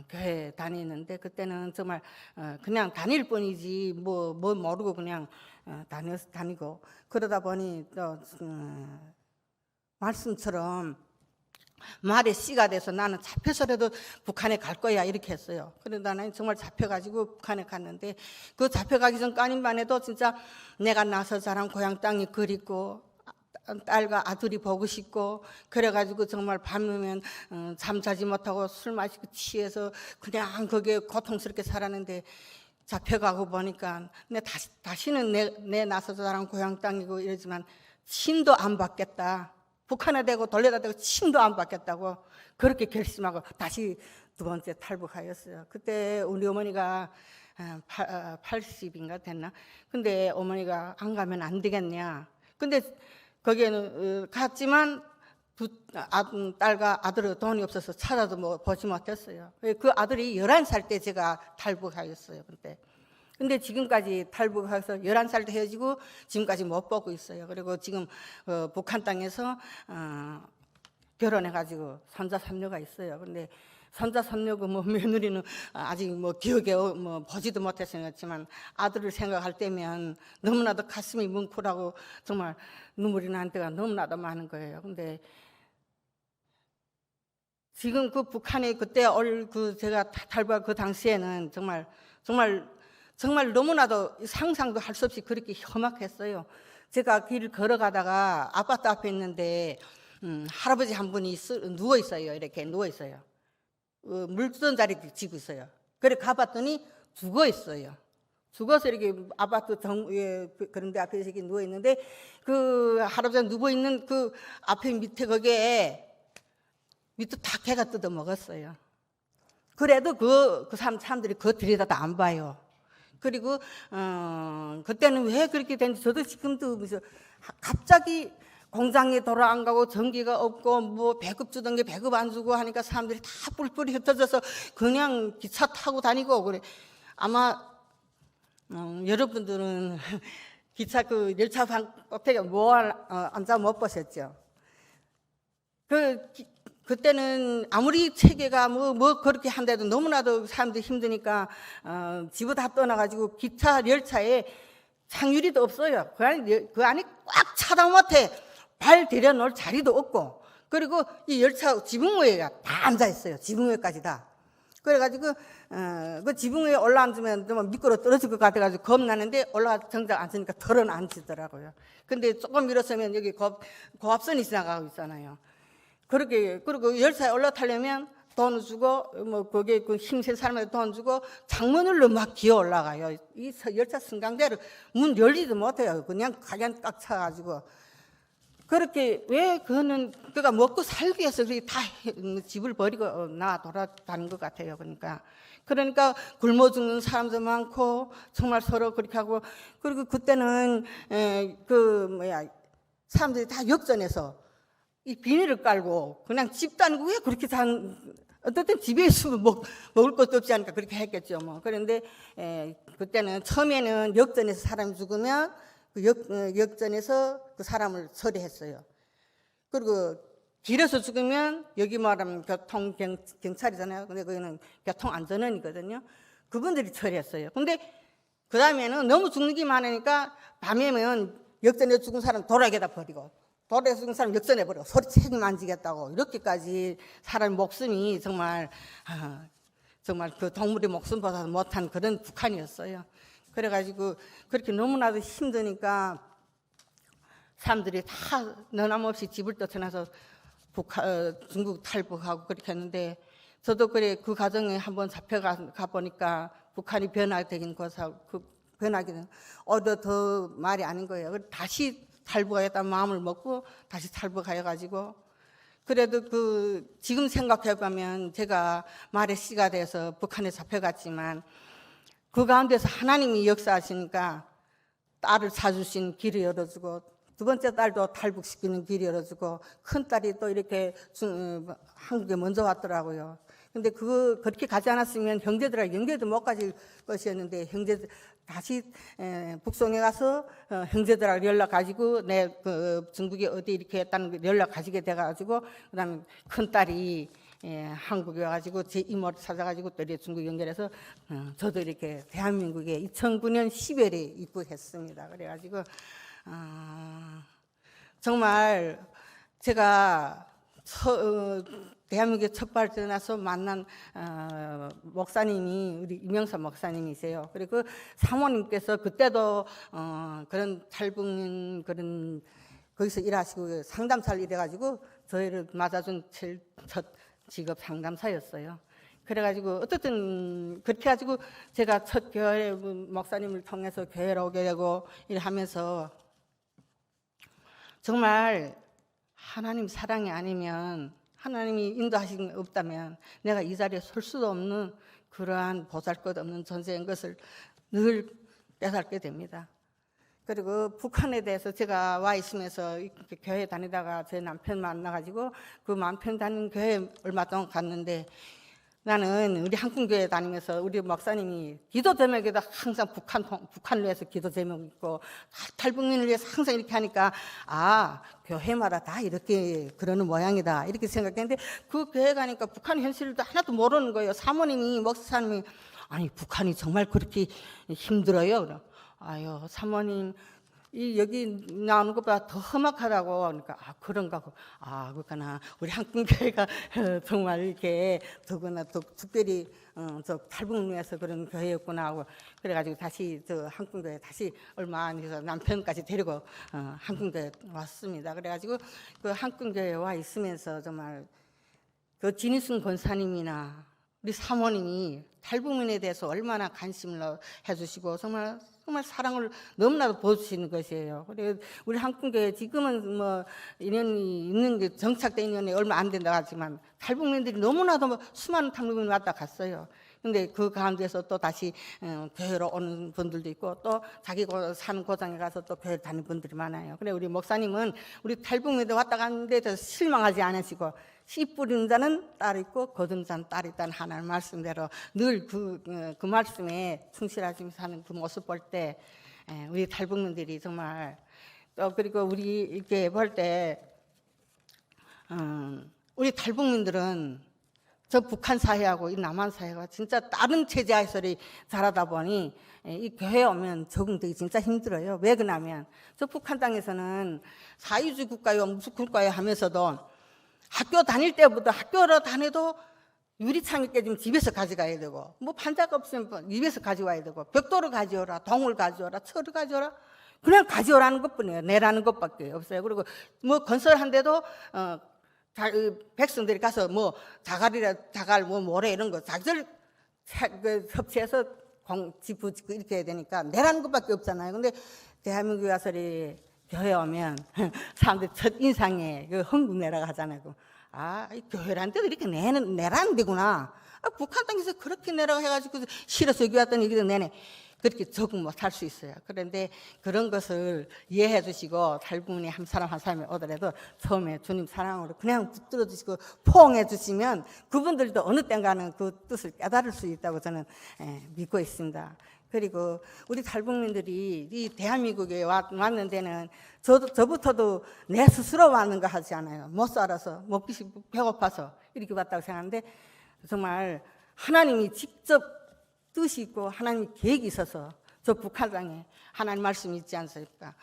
교회 다니는데 그때는 정말 그냥 다닐 뿐이지 뭐 모르고 그냥 다니고 그러다 보니 또 말씀처럼 말에 씨가 돼서 나는 잡혀서라도 북한에 갈 거야 이렇게 했어요. 그러다 나는 정말 잡혀가지고 북한에 갔는데 그 잡혀가기 전까지만 해도 진짜 내가 나서 자란 고향 땅이 그립고 딸과 아들이 보고 싶고 그래가지고 정말 밤이면 잠자지 못하고 술 마시고 취해서 그냥 거기에 고통스럽게 살았는데 잡혀가고 보니까 다시는 내 나서 자란 고향 땅이고 이러지만 침도 안 받겠다. 북한에 대고 돌려다 대고 침도 안 받겠다고 그렇게 결심하고 다시 두 번째 탈북하였어요. 그때 우리 어머니가 80인가 됐나? 근데 어머니가 안 가면 안 되겠냐. 근데 거기에는 갔지만 딸과 아들은 돈이 없어서 찾아도 보지 못했어요. 그 아들이 11살 때 제가 탈북하였어요. 그때. 근데 지금까지 탈북해서 11살 때 헤어지고 지금까지 못 보고 있어요. 그리고 지금 북한 땅에서 결혼해가지고 손자 손녀가 있어요. 근데 손자 손녀고 며느리는 아직 기억에 보지도 못했었지만 아들을 생각할 때면 너무나도 가슴이 뭉클하고 정말 눈물이 나는 때가 너무나도 많은 거예요. 근데 지금 그 북한에 그때 제가 탈북할 그 당시에는 정말 너무나도 상상도 할 수 없이 그렇게 험악했어요. 제가 길을 걸어가다가 아파트 앞에 있는데 할아버지 한 분이 누워 있어요. 이렇게 누워 있어요. 물 주던 자리 지고 있어요. 그래 가봤더니 죽어 있어요. 죽어서 이렇게 아파트 그런 데 앞에 이렇게 누워 있는데 그 할아버지가 누워 있는 그 앞에 밑에 거기에 밑에 다 개가 뜯어 먹었어요. 그래도 그 사람들이 그거 들여다도 안 봐요. 그리고 그때는 왜 그렇게 됐는지 저도 지금도 갑자기 공장에 돌아 안 가고 전기가 없고 배급 주던 게 배급 안 주고 하니까 사람들이 다 뿔뿔이 흩어져서 그냥 기차 타고 다니고 그래. 아마 여러분들은 기차 그 열차 꼭대기에 앉아 못 보셨죠? 그때는 아무리 체계가 그렇게 한데도 너무나도 사람들이 힘드니까 집을 다 떠나가지고 기차 열차에 창유리도 없어요. 그 안에 꽉 차다 못해 발 들여놓을 자리도 없고, 그리고 이 열차 지붕 위에 다 앉아 있어요. 지붕 위까지 다. 그래가지고 그 지붕 위에 올라앉으면 좀 미끄러 떨어질 것 같아가지고 겁나는데 올라가 정작 앉으니까 덜은 앉히더라고요. 근데 조금 일어서면 여기 고압선이 지나가고 있잖아요. 그렇게, 그리고 열차에 올라타려면 돈 주고, 뭐, 거기에 그 힘센 사람한테 돈 주고, 창문으로 막 기어 올라가요. 이 열차 승강대를 문 열리도 못해요. 그냥 가냥 꽉 차가지고. 그렇게, 왜 그거는, 그가 먹고 살기 위해서 그렇게 다 집을 버리고 나 돌아다닌 것 같아요. 그러니까 굶어 죽는 사람도 많고, 정말 서로 그렇게 하고, 그리고 그때는, 사람들이 다 역전해서 이 비닐을 깔고 그냥 집도 아니고 왜 그렇게 어쨌든 집에 있으면 먹을 것도 없지 않을까 그렇게 했겠죠. 뭐. 그런데 그때는 처음에는 역전에서 사람이 죽으면 그 역전에서 그 사람을 처리했어요. 그리고 길에서 죽으면 여기 말하면 교통경찰이잖아요. 근데 거기는 교통안전원이거든요. 그분들이 처리했어요. 근데 그 다음에는 너무 죽는 게 많으니까 밤에면 역전에 죽은 사람 도락에다 버리고 도락에 죽은 사람 역전해 버리고 소리 책임 안 지겠다고 이렇게까지 사람 목숨이 정말 그 동물의 목숨보다 못한 그런 북한이었어요. 그래가지고 그렇게 너무나도 힘드니까 사람들이 다 너남없이 집을 떠나서 중국 탈북하고 그렇게 했는데 저도 그 과정에 한번 잡혀가 보니까 북한이 변화되긴 변하기는 더 말이 아닌 거예요. 다시 탈북하겠다는 마음을 먹고 다시 탈북하여가지고 그래도 지금 생각해보면 제가 말의 씨가 돼서 북한에 잡혀갔지만 그 가운데서 하나님이 역사하시니까 딸을 사주신 길을 열어주고 두 번째 딸도 탈북시키는 길이 열어주고 큰 딸이 또 이렇게 한국에 먼저 왔더라고요. 근데 그렇게 가지 않았으면 형제들하고 연결도 못 가질 것이었는데 형제들 다시 북송에 가서 형제들하고 연락 가지고 중국에 어디 이렇게 했다는 연락 가지게 돼가지고 그다음에 큰 딸이 한국에 와가지고 제 이모를 찾아가지고 또 이렇게 중국 연결해서 저도 이렇게 대한민국에 2009년 10월에 입국했습니다. 그래가지고 정말 제가 대한민국에 첫 발전해서 만난 목사님이 우리 이명선 목사님이세요. 그리고 사모님께서 그때도 그런 탈북민 거기서 일하시고 상담사를 일해가지고 저희를 맞아준 제일 첫 직업 상담사였어요. 그래가지고 어쨌든 그렇게 해가지고 제가 첫 교회 목사님을 통해서 교회로 오게 되고 일하면서 정말 하나님 사랑이 아니면 하나님이 인도하신 게 없다면 내가 이 자리에 설 수도 없는 그러한 보잘것없는 존재인 것을 늘 깨닫게 됩니다. 그리고 북한에 대해서 제가 와 있으면서 이렇게 교회 다니다가 제 남편 만나가지고 그 남편 다니는 교회 얼마 동안 갔는데 나는 우리 한국교회 다니면서 우리 목사님이 기도 제목에다 항상 북한을 위해서 기도 제목 있고 탈북민을 위해서 항상 이렇게 하니까 교회마다 다 이렇게 그러는 모양이다 이렇게 생각했는데 그 교회 가니까 북한 현실도 하나도 모르는 거예요. 사모님이 목사님이 아니 북한이 정말 그렇게 힘들어요. 아유 사모님 여기 나오는 것보다 더 험악하다고 그러니까 그런가 그러니까 우리 한국교회가 정말 이렇게 더구나 특별히 저 탈북민에서 그런 교회였구나 하고 그래가지고 다시 저 한국교회 다시 얼마 안 돼서 남편까지 데리고 한국교회 왔습니다. 그래가지고 그 한국교회에 와 있으면서 정말 그 진희순 권사님이나 우리 사모님이 탈북민에 대해서 얼마나 관심을 해주시고 정말 사랑을 너무나도 보여주시는 것이에요. 그래 우리 한국교회 지금은 뭐 인연이 있는 게 정착된 인연이 얼마 안 된다 하지만 탈북민들이 너무나도 수많은 탈북민이 왔다 갔어요. 근데 그 가운데서 또 다시 교회로 오는 분들도 있고 또 자기 사는 고장에 가서 또 교회 다니는 분들이 많아요. 그래 우리 목사님은 우리 탈북민들 왔다 가는 데 대해서 실망하지 않으시고 씨 뿌리는 자는 딸 있고 거둔 자는 딸 있다는 하나님 말씀대로 늘 그 말씀에 충실하시면서 사는 그 모습 볼 때 우리 탈북민들이 정말 또 그리고 우리 이렇게 볼 때 우리 탈북민들은 저 북한 사회하고 이 남한 사회가 진짜 다른 체제 하에서 자라다 보니 이 교회에 오면 적응되기 진짜 힘들어요. 왜 그러냐면 저 북한 땅에서는 사회주의 국가요 무슨 국가요 하면서도 학교 다닐 때부터 학교를 다녀도 유리창이 깨지면 집에서 가져가야 되고 뭐 판자가 없으면 집에서 가져와야 되고 벽돌을 가져오라, 동을 가져오라, 철을 가져오라 그냥 가져오라는 것뿐이에요. 내라는 것밖에 없어요. 그리고 뭐 건설한데도 백성들이 가서 뭐 자갈 뭐 모래 이런 거 자기들 섭취해서 지부 이렇게 해야 되니까 내라는 것밖에 없잖아요. 근데 대한민국에 와서 교회 오면 사람들 첫 인상에 그 흥분내라고 하잖아요. 이 교회라는 데도 이렇게 내라는 데구나. 북한 땅에서 그렇게 내라고 해가지고 싫어서 여기 왔더니 여기도 내네. 그렇게 적응 못할 수 있어요. 그런데 그런 것을 이해해 주시고 탈북민이 한 사람 한 사람이 오더라도 처음에 주님 사랑으로 그냥 붙들어 주시고 포옹해 주시면 그분들도 어느 땐가는 그 뜻을 깨달을 수 있다고 저는 믿고 있습니다. 그리고 우리 탈북민들이 이 대한민국에 왔는 데는 저부터도 내 스스로 왔는 거 하지 않아요. 못 살아서 먹기 싫고 배고파서 이렇게 왔다고 생각하는데 정말 하나님이 직접 뜻이 있고 하나님이 계획이 있어서 저 북한 땅에 하나님 말씀이 있지 않습니까?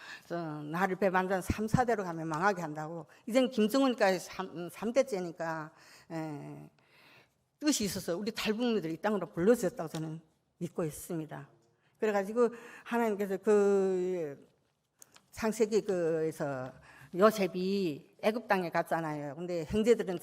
나를 배 만든 3, 4대로 가면 망하게 한다고. 이젠 김정은까지 3대째니까 뜻이 있어서 우리 탈북민들이 이 땅으로 불러주셨다고 저는 믿고 있습니다. 그래가지고 하나님께서 그 창세기에서 요셉이 애굽 땅에 갔잖아요. 근데 형제들은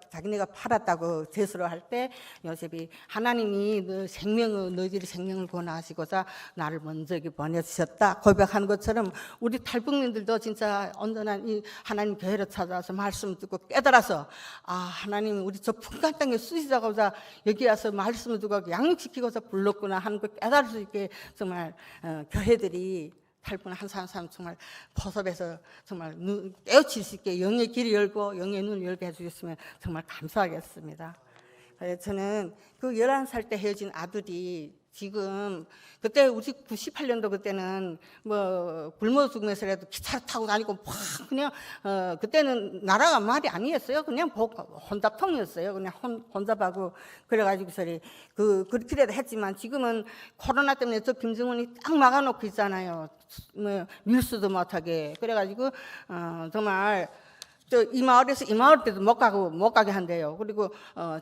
자기네가 팔았다고 제수를 할 때 요셉이 하나님이 너희들이 생명을 구원하시고자 나를 먼저 보내주셨다 고백하는 것처럼 우리 탈북민들도 진짜 온전한 이 하나님 교회를 찾아와서 말씀을 듣고 깨달아서 하나님이 우리 저 북한 땅에 쓰시자고자 여기 와서 말씀을 듣고 양육시키고자 불렀구나 하는 걸 깨달을 수 있게 정말 교회들이 탈북한 한 사람 정말 포섭해서 정말 깨우칠 수 있게 영의 길을 열고 영의 눈을 열게 해주셨으면 정말 감사하겠습니다. 저는 그 11살 때 헤어진 아들이 지금 그때 우리 98년도 그때는 뭐 굶어 죽으면서라도 기차를 타고 다니고 막 그냥 그때는 나라가 말이 아니었어요. 그냥 혼잡통이었어요. 그냥 혼잡하고 그래가지고서 그렇게라도 했지만 지금은 코로나 때문에 저 김정은이 딱 막아놓고 있잖아요. 뭐 밀수도 못하게 그래가지고 정말 이 마을에서 이 마을 때도 못 가게 한대요. 그리고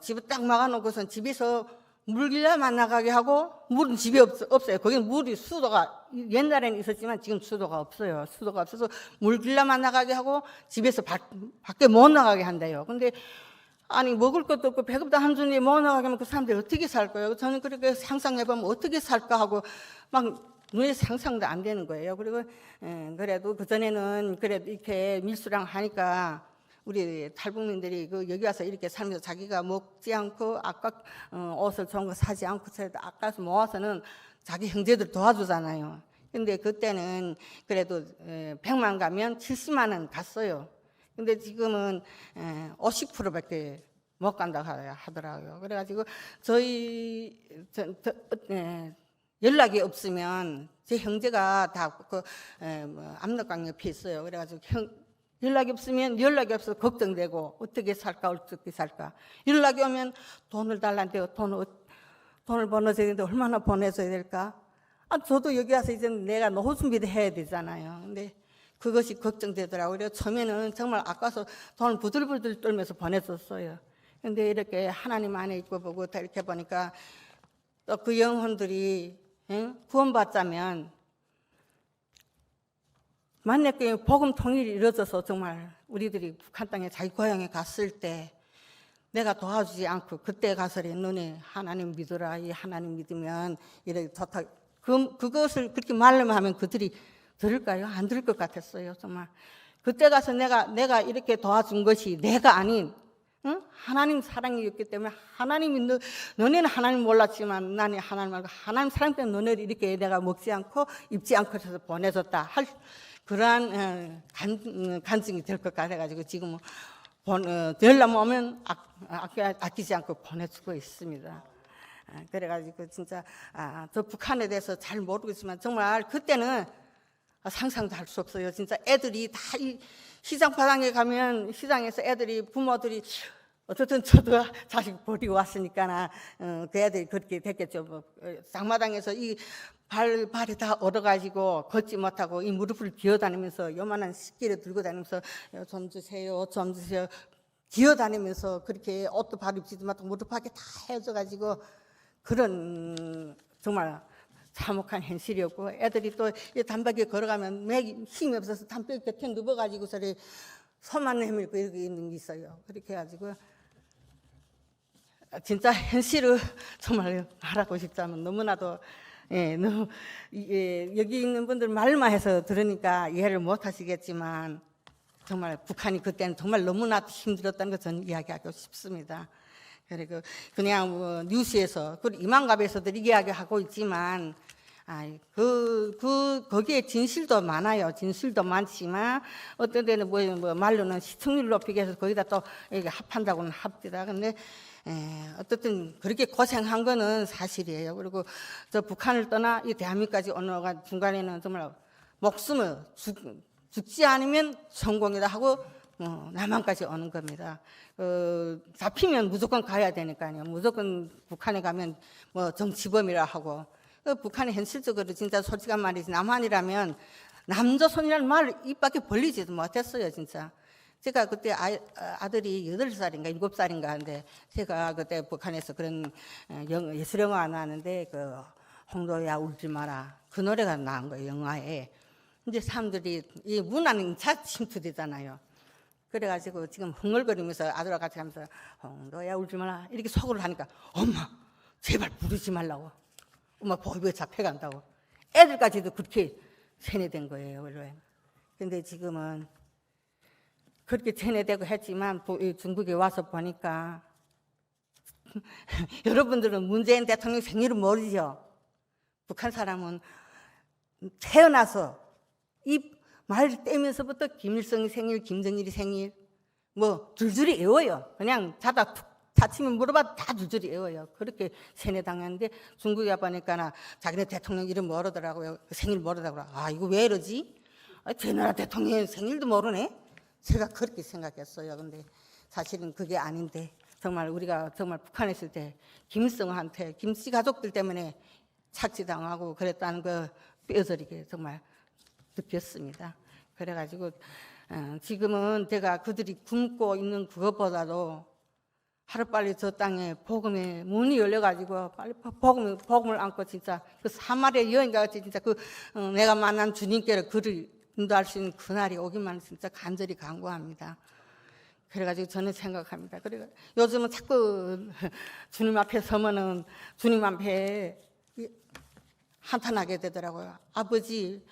집을 딱 막아놓고선 집에서 물길만 나가게 하고 물은 집에 없어요. 거기는 물이 수도가 옛날에는 있었지만 지금 수도가 없어요. 수도가 없어서 물길만 나가게 하고 집에서 밖에 못 나가게 한대요. 근데 아니 먹을 것도 없고 배고프다 한 주에 못 나가게 하면 그 사람들이 어떻게 살 거예요? 저는 그렇게 상상해보면 어떻게 살까 하고 막 눈에 상상도 안 되는 거예요. 그리고 그래도 그전에는 그래도 이렇게 밀수랑 하니까 우리 탈북민들이 여기 와서 이렇게 살면서 자기가 먹지 않고 옷을 좋은 거 사지 않고 아까서 모아서는 자기 형제들 도와주잖아요. 근데 그때는 그래도 100만 가면 70만 원 갔어요. 근데 지금은 50%밖에 못 간다고 하더라고요. 그래가지고 연락이 없으면 제 형제가 다 압록강 옆에 있어요. 그래가지고 연락이 없으면 연락이 없어서 걱정되고 어떻게 살까 연락이 오면 돈을 달라는데 돈을 보내줘야 되는데 얼마나 보내줘야 될까? 저도 여기 와서 이제 내가 노후 준비를 해야 되잖아요. 근데 그것이 걱정되더라고요. 그래서 처음에는 정말 아까워서 돈을 부들부들 떨면서 보내줬어요. 근데 이렇게 하나님 안에 있고 보고 이렇게 보니까 또 그 영혼들이 구원받자면 만약에 복음 통일이 이루어져서 정말 우리들이 북한 땅에 자기 고향에 갔을 때 내가 도와주지 않고 그때 가서 너네 하나님 믿어라. 이 하나님 믿으면 이렇게 좋다. 그것을 그렇게 말로만 하면 그들이 들을까요? 안 들을 것 같았어요. 정말 그때 가서 내가 이렇게 도와준 것이 내가 아닌 하나님 사랑이었기 때문에 하나님이 너네는 하나님 몰랐지만 나는 하나님 알고 하나님 사랑 때문에 너네를 이렇게 내가 먹지 않고 입지 않고 해서 보내줬다 할 그러한 간증이 될 것 같아가지고 지금 되려면 오면 아끼지 않고 보내주고 있습니다. 그래가지고 진짜 저 북한에 대해서 잘 모르겠지만 정말 그때는 상상도 할 수 없어요. 진짜 애들이 다 이 시장 바닥에 가면 시장에서 애들이 부모들이 어쨌든 저도 자식 버리고 왔으니까 그 애들이 그렇게 됐겠죠. 뭐, 장마당에서 이 발이 다 얼어가지고 걷지 못하고 이 무릎을 기어다니면서 요만한 식기를 들고 다니면서 좀 주세요, 좀 주세요. 기어다니면서 그렇게 옷도 바로 입지도 못하고 무릎하게 다 헤어져가지고 그런 정말 참혹한 현실이었고, 애들이 또 담배길 걸어가면 맥이 힘이 없어서 담배 곁에 누워가지고 저리 손만 내밀고 이렇게 있는 게 있어요. 그렇게 해가지고 진짜 현실을 정말 말하고 싶자면 너무나도 여기 있는 분들 말만 해서 들으니까 이해를 못 하시겠지만 정말 북한이 그때는 정말 너무나 힘들었다는 걸 저는 이야기하고 싶습니다. 그리고 그냥 뭐 뉴스에서 그리고 이만갑에서도 이야기하고 있지만 거기에 진실도 많아요. 진실도 많지만 어떤 데는 뭐 말로는 시청률 높이기 위해서 거기다 또 이게 합한다고는 합디다. 근데 어쨌든 그렇게 고생한 거는 사실이에요. 그리고 저 북한을 떠나 이 대한민국까지 오는 중간에는 정말 목숨을 죽지 않으면 성공이다 하고 남한까지 오는 겁니다. 잡히면 무조건 가야 되니까요. 무조건 북한에 가면 뭐 정치범이라 하고 북한이 현실적으로 진짜 솔직한 말이지 남한이라면 남조선이라는 말을 입 밖에 벌리지도 못했어요. 진짜. 제가 그때 아들이 8살인가 7살인가 하는데 제가 그때 북한에서 그런 예술영화 나왔는데 그 홍도야 울지 마라 그 노래가 나온 거예요. 영화에. 이제 사람들이 이 문화는 자 침투되잖아요. 그래가지고 지금 흥얼거리면서 아들과 같이 하면서 홍도야 울지 마라 이렇게 속으로 하니까 엄마 제발 부르지 말라고. 엄마 보이부에 잡혀간다고. 애들까지도 그렇게 세뇌된 거예요. 원래. 근데 지금은 그렇게 세뇌되고 했지만 중국에 와서 보니까 여러분들은 문재인 대통령 생일을 모르죠. 북한 사람은 태어나서 이 말 떼면서부터 김일성 생일, 김정일이 생일 뭐 줄줄이 외워요. 그냥 자다 툭 다치면 물어봐도 다 줄줄이 외워요. 그렇게 세뇌당했는데 중국에 보니까 자기네 대통령 이름 모르더라고요. 생일 모르더라고요. 이거 왜 이러지? 제 나라 대통령 생일도 모르네? 제가 그렇게 생각했어요. 근데 사실은 그게 아닌데 정말 우리가 정말 북한에 있을 때 김일성한테 김씨 가족들 때문에 착취당하고 그랬다는 거 뼈저리게 정말 느꼈습니다. 그래가지고 지금은 제가 그들이 굶고 있는 그것보다도 하루빨리 저 땅에 복음의 문이 열려가지고 빨리 복음을 안고 진짜 그 사마리아 여인과 같이 진짜 내가 만난 주님께를 그를 인도할 수 있는 그날이 오기만 진짜 간절히 간구합니다. 그래가지고 저는 생각합니다. 그래 요즘은 자꾸 주님 앞에 서면은 주님 앞에 한탄하게 되더라고요. 아버지,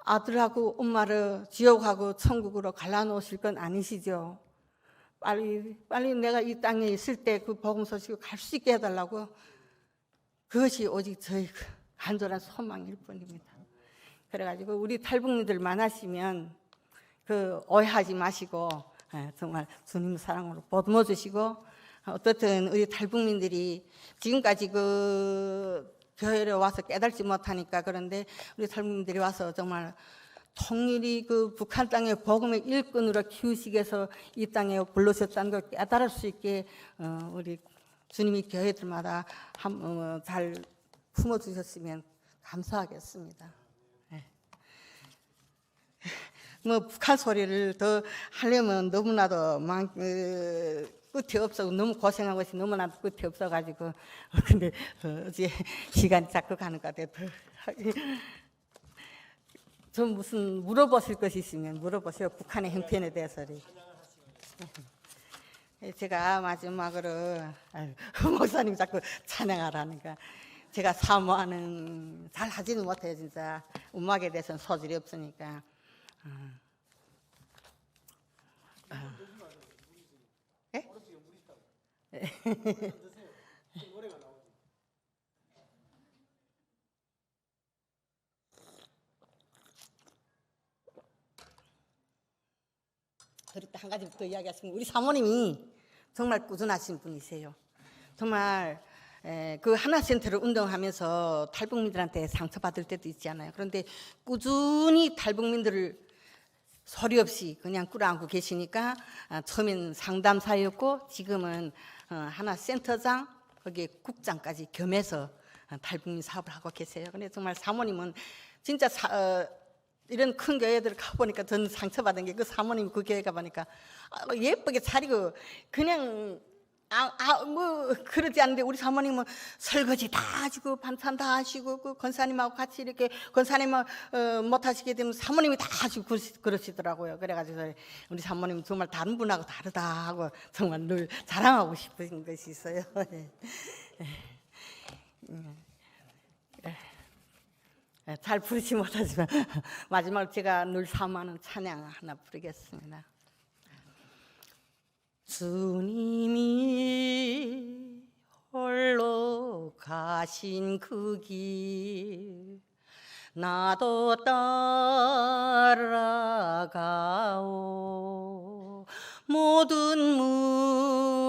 아들하고 엄마를 지옥하고 천국으로 갈라놓으실 건 아니시죠? 빨리 내가 이 땅에 있을 때 그 복음 소식을 갈 수 있게 해달라고. 그것이 오직 저희 간절한 소망일 뿐입니다. 그래가지고 우리 탈북민들 만나시면 오해하지 마시고 정말 주님 사랑으로 보듬어 주시고 어떻든 우리 탈북민들이 지금까지 교회에 와서 깨달지 못하니까 그런데 우리 탈북민들이 와서 정말 통일이 북한 땅의 복음의 일꾼으로 키우시기 위해서 이 땅에 불러셨다는 걸 깨달을 수 있게 우리 주님이 교회들마다 잘 품어주셨으면 감사하겠습니다. 네. 뭐 북한 소리를 더 하려면 너무나도 끝이 없어 너무 고생한 것이 너무나도 끝이 없어가지고 근데 어제 시간이 자꾸 가는 것 같아요. 저 무슨 물어보실 것이 있으면 물어보세요. 북한의 형편에 대해서. 제가 마지막으로 목사님 자꾸 찬양하라니까 제가 사모하는 잘 하지는 못해요. 진짜 음악에 대해서는 소질이 없으니까. 예? 그리고 한 가지 더 이야기하시면 우리 사모님이 정말 꾸준하신 분이세요. 정말 그 하나센터를 운동하면서 탈북민들한테 상처받을 때도 있잖아요. 그런데 꾸준히 탈북민들을 소리 없이 그냥 꿇어안고 계시니까 처음엔 상담사였고 지금은 하나 센터장 거기에 국장까지 겸해서 탈북민 사업을 하고 계세요. 근데 정말 사모님은 진짜 이런 큰 교회들 가보니까 전 상처받은 게 그 사모님 그 교회 가보니까 예쁘게 차리고 그냥 뭐 그러지 않는데 우리 사모님은 설거지 다 하시고 반찬 다 하시고 그 권사님하고 같이 이렇게 권사님 못 하시게 되면 사모님이 다 하시고 그러시더라고요. 그래가지고 우리 사모님 정말 다른 분하고 다르다 하고 정말 늘 자랑하고 싶은 것이 있어요. 잘 부르지 못하지만 마지막으로 제가 늘 사모하는 찬양 하나 부르겠습니다. 주님이 홀로 가신 그 길 나도 따라가오. 모든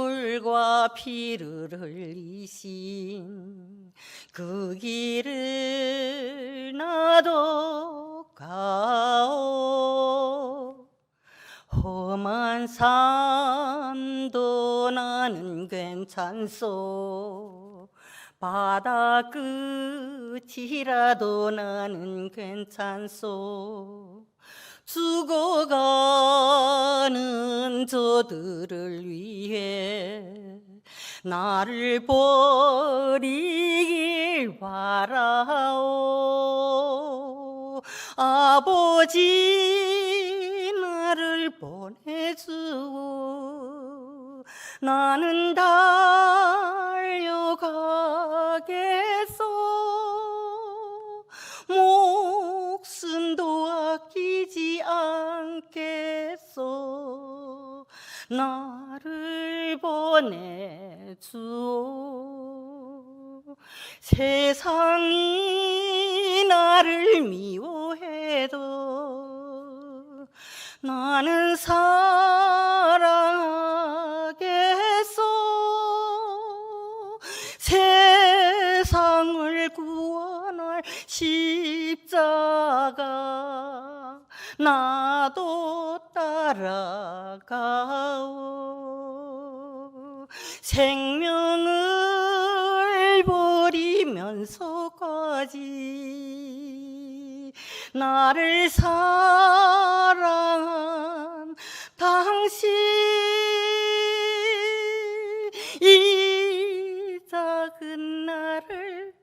물과 피를 흘리신 그 길을 나도 가오. 험한 산도 나는 괜찮소. 바다 끝이라도 나는 괜찮소. 죽어가는 저들을 위해 나를 버리길 바라오. 아버지 나를 보내주오. 나는 달려가겠소. 목숨도 아끼지 않겠소. 나를 보내주오. 세상이 나를 미워해도 나는 사랑하겠소. 세상을 구원할 십자가 나도 따라가오. 생명을 버리면서까지 나를 사랑한 당신 이 작은 나를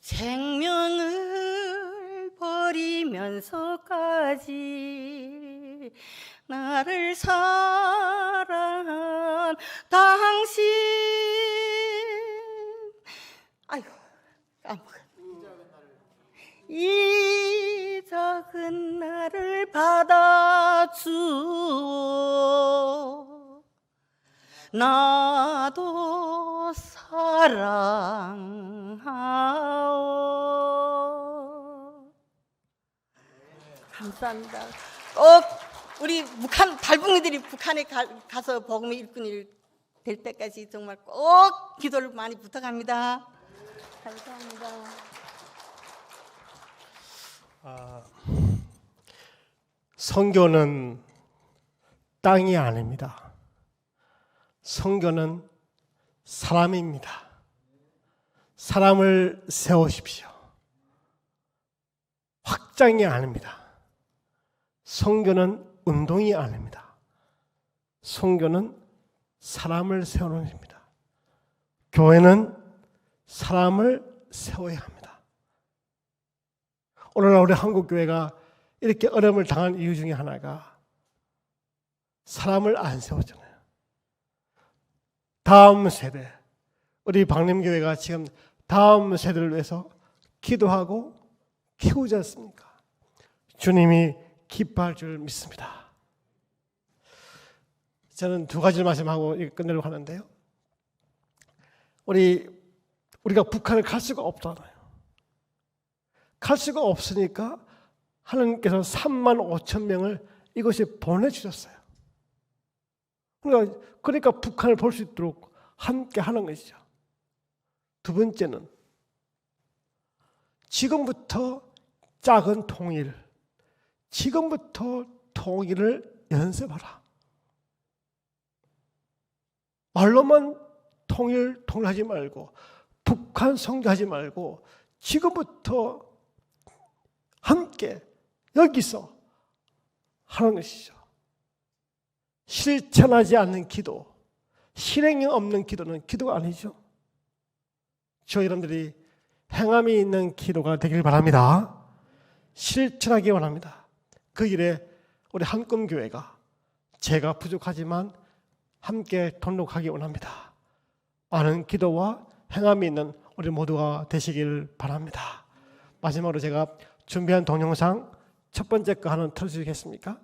생명을 버리면서까지 나를 사랑한 당신 아이고 까먹었네. 이 작은 나를 받아주오. 나도 사랑하오. 감사합니다. 꼭 우리 북한 탈북민들이 북한에 가서 복음의 일꾼이 될 때까지 정말 꼭 기도를 많이 부탁합니다. 감사합니다. 선교는 땅이 아닙니다. 선교는 사람입니다. 사람을 세우십시오. 확장이 아닙니다. 선교는 운동이 아닙니다. 선교는 사람을 세우는 것입니다. 교회는 사람을 세워야 합니다. 오늘날 우리 한국교회가 이렇게 어려움을 당한 이유 중에 하나가 사람을 안 세웠잖아요. 다음 세대, 우리 방림교회가 지금 다음 세대를 위해서 기도하고 키우지 않습니까? 주님이 기뻐할 줄 믿습니다. 저는 두 가지 말씀하고 끝내려고 하는데요. 우리가 북한을 갈 수가 없잖아요. 갈 수가 없으니까 하나님께서 3만 5천 명을 이곳에 보내주셨어요. 그러니까 북한을 볼 수 있도록 함께 하는 것이죠. 두 번째는 지금부터 작은 통일, 지금부터 통일을 연습하라. 말로만 통일하지 말고 북한 성교하지 말고 지금부터 함께 여기서 하는 것이죠. 실천하지 않는 기도, 실행이 없는 기도는 기도가 아니죠. 저 여러분들이 행함이 있는 기도가 되길 바랍니다. 실천하기 원합니다. 그 일에 우리 한금교회가 제가 부족하지만 함께 동력하기 원합니다. 많은 기도와 행함이 있는 우리 모두가 되시길 바랍니다. 마지막으로 제가 준비한 동영상 첫 번째 거 하나 틀어주시겠습니까?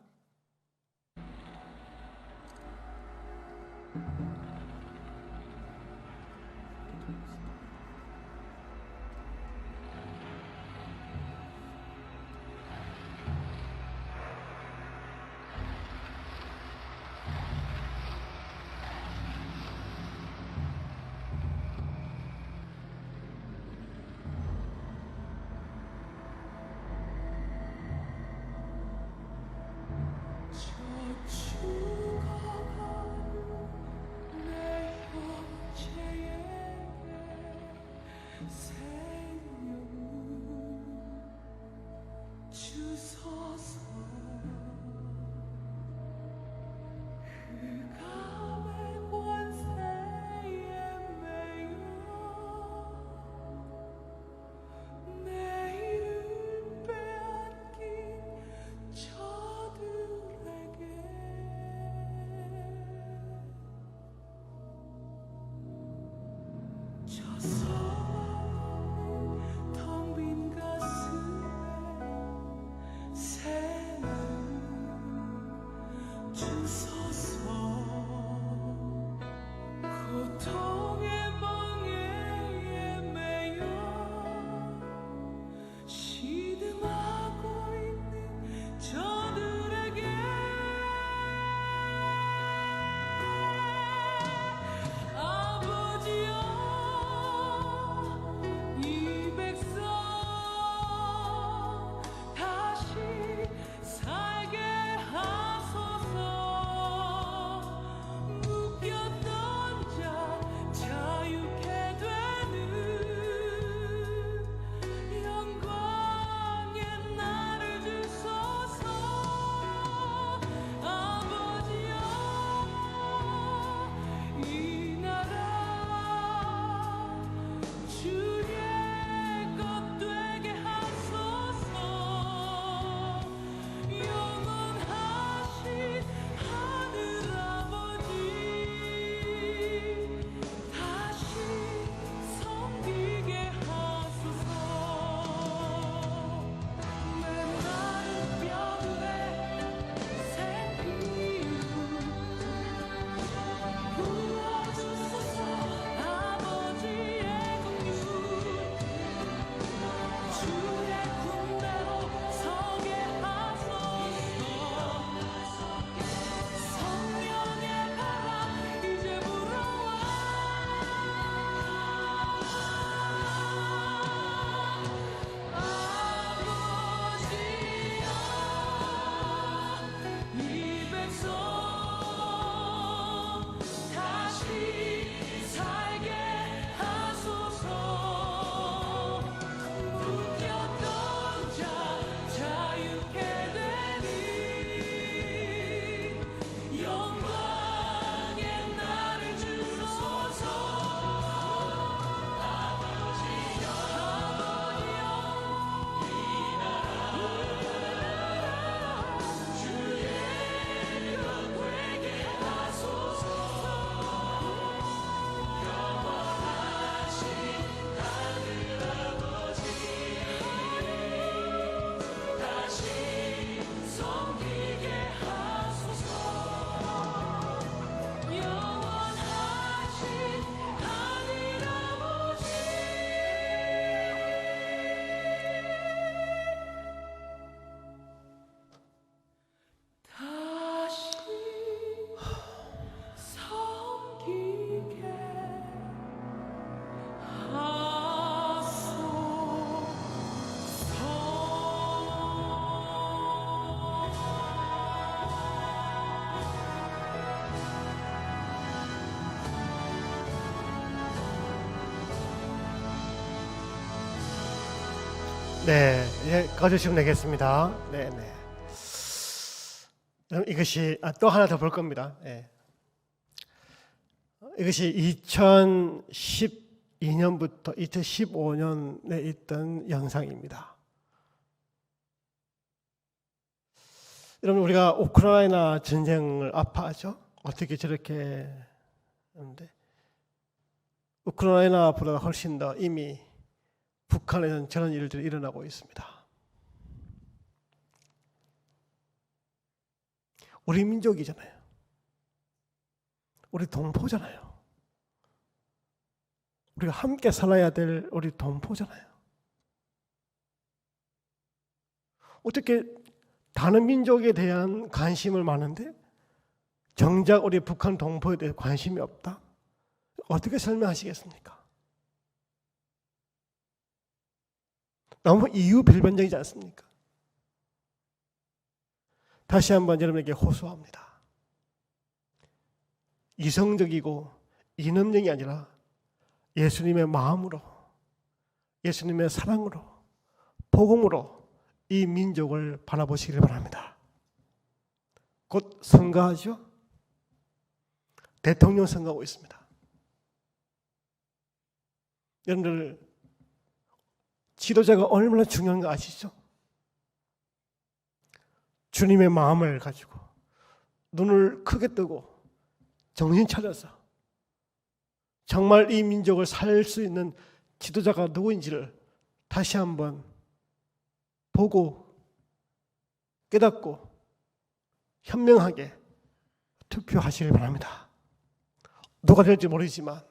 네, 예, 꺼주시면 되겠습니다. 네, 네. 그럼 이것이 또 하나 더 볼 겁니다. 예. 이것이 2012년부터 2015년에 있던 영상입니다. 여러분, 우리가 우크라이나 전쟁을 아파하죠? 어떻게 저렇게 하는데, 우크라이나보다 훨씬 더 이미 북한에는 저런 일들이 일어나고 있습니다. 우리 민족이잖아요. 우리 동포잖아요. 우리가 함께 살아야 될 우리 동포잖아요. 어떻게 다른 민족에 대한 관심을 많은데 정작 우리 북한 동포에 대해 관심이 없다? 어떻게 설명하시겠습니까? 너무 이유배반적이지 않습니까? 다시 한번 여러분에게 호소합니다. 이성적이고 이념적이 아니라 예수님의 마음으로, 예수님의 사랑으로, 복음으로 이 민족을 바라보시길 바랍니다. 곧 선거하죠? 대통령 선거하고 있습니다. 여러분들 지도자가 얼마나 중요한 거 아시죠? 주님의 마음을 가지고 눈을 크게 뜨고 정신 차려서 정말 이 민족을 살 수 있는 지도자가 누구인지를 다시 한번 보고 깨닫고 현명하게 투표하시길 바랍니다. 누가 될지 모르지만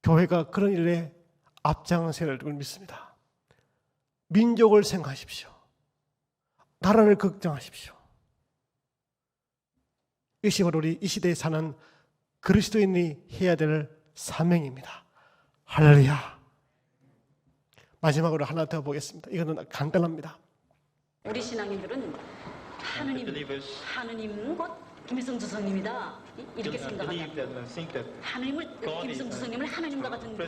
교회가 그런 일에 앞장서야 될 믿습니다. 민족을 생각하십시오. 나라를 걱정하십시오. 이것이 바로 우리 이 시대에 사는 그리스도인이 해야 될 사명입니다. 할렐루야. 마지막으로 하나 더 보겠습니다. 이거는 간단합니다. 우리 신앙인들은 하느님 곧 김일성 주석님이다 이렇게 생각한다. 하느님을 김일성 주석님을 하느님과 같은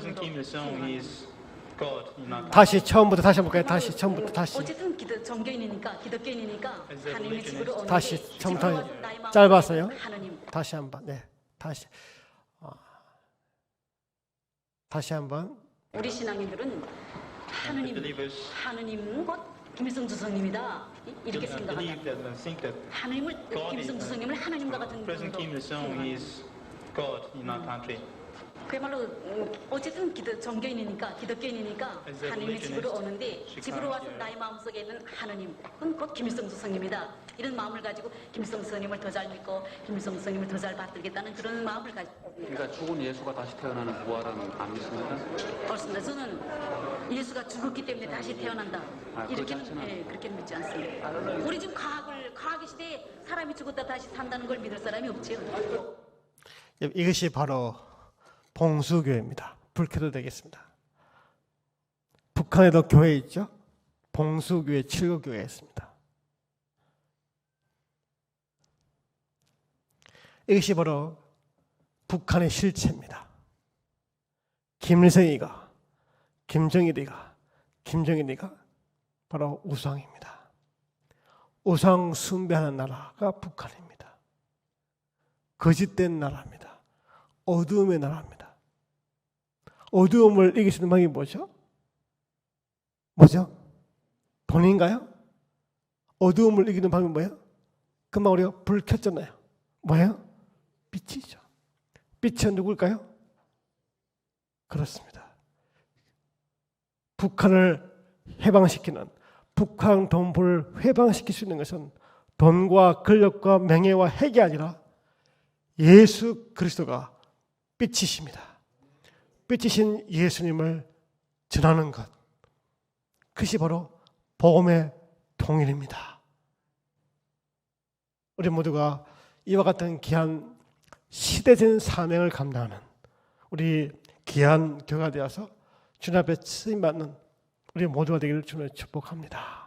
다시 처음부터 다시 볼까요? 다시 처음부터 다시. 어쨌든 정교인이니까 기독교인이니까 하느님의 집으로 오는 다시 처음부터 짧았어요. 하느님. 다시 한번. 네, 다시. 다시 한번. 우리 신앙인들은 하느님 곧 김일성 주석님이다 이렇게 생각한다. 하느님을 김일성 주석님을 하느님과 같은 그야말로 어쨌든 정교인이니까 기독교인이니까 하느님의 집으로 오는데 집으로 와서 나의 마음속에 있는 하느님은 곧 김일성 주석님이다 이런 마음을 가지고 김일성 주석님을 더 잘 믿고 김일성 주석님을 더 잘 받들겠다는 그런 마음을 가지고. 그러니까 죽은 예수가 다시 태어나는 부활은 안 믿습니까? 그렇습니다. 저는 예수가 죽었기 때문에 다시 태어난다 이렇게는 그렇게는 믿지 않습니다. 우리 지금 과학의 시대에 사람이 죽었다 다시 산다는 걸 믿을 사람이 없지요. 이것이 바로 봉수교회입니다. 불 켜도 되겠습니다. 북한에도 교회 있죠? 봉수교회, 칠거교회 있습니다. 이것이 바로 북한의 실체입니다. 김일성이가, 김정일이가 바로 우상입니다. 우상 숭배하는 나라가 북한입니다. 거짓된 나라입니다. 어두움의 나라입니다. 어두움을 이길 수 있는 방법이 뭐죠? 돈인가요? 어두움을 이기는 방법이 뭐예요? 금방 우리가 불 켰잖아요. 뭐예요? 빛이죠. 빛은 누굴까요? 그렇습니다. 북한을 해방시키는, 북한 동포를 해방시킬 수 있는 것은 돈과 권력과 명예와 핵이 아니라 예수 그리스도가 빛이십니다. 빛이신 예수님을 전하는 것, 그것이 바로 복음의 통일입니다. 우리 모두가 이와 같은 귀한 시대적인 사명을 감당하는 우리 귀한 교회가 되어서 주님 앞에 쓰임받는 우리 모두가 되기를 주님을 축복합니다.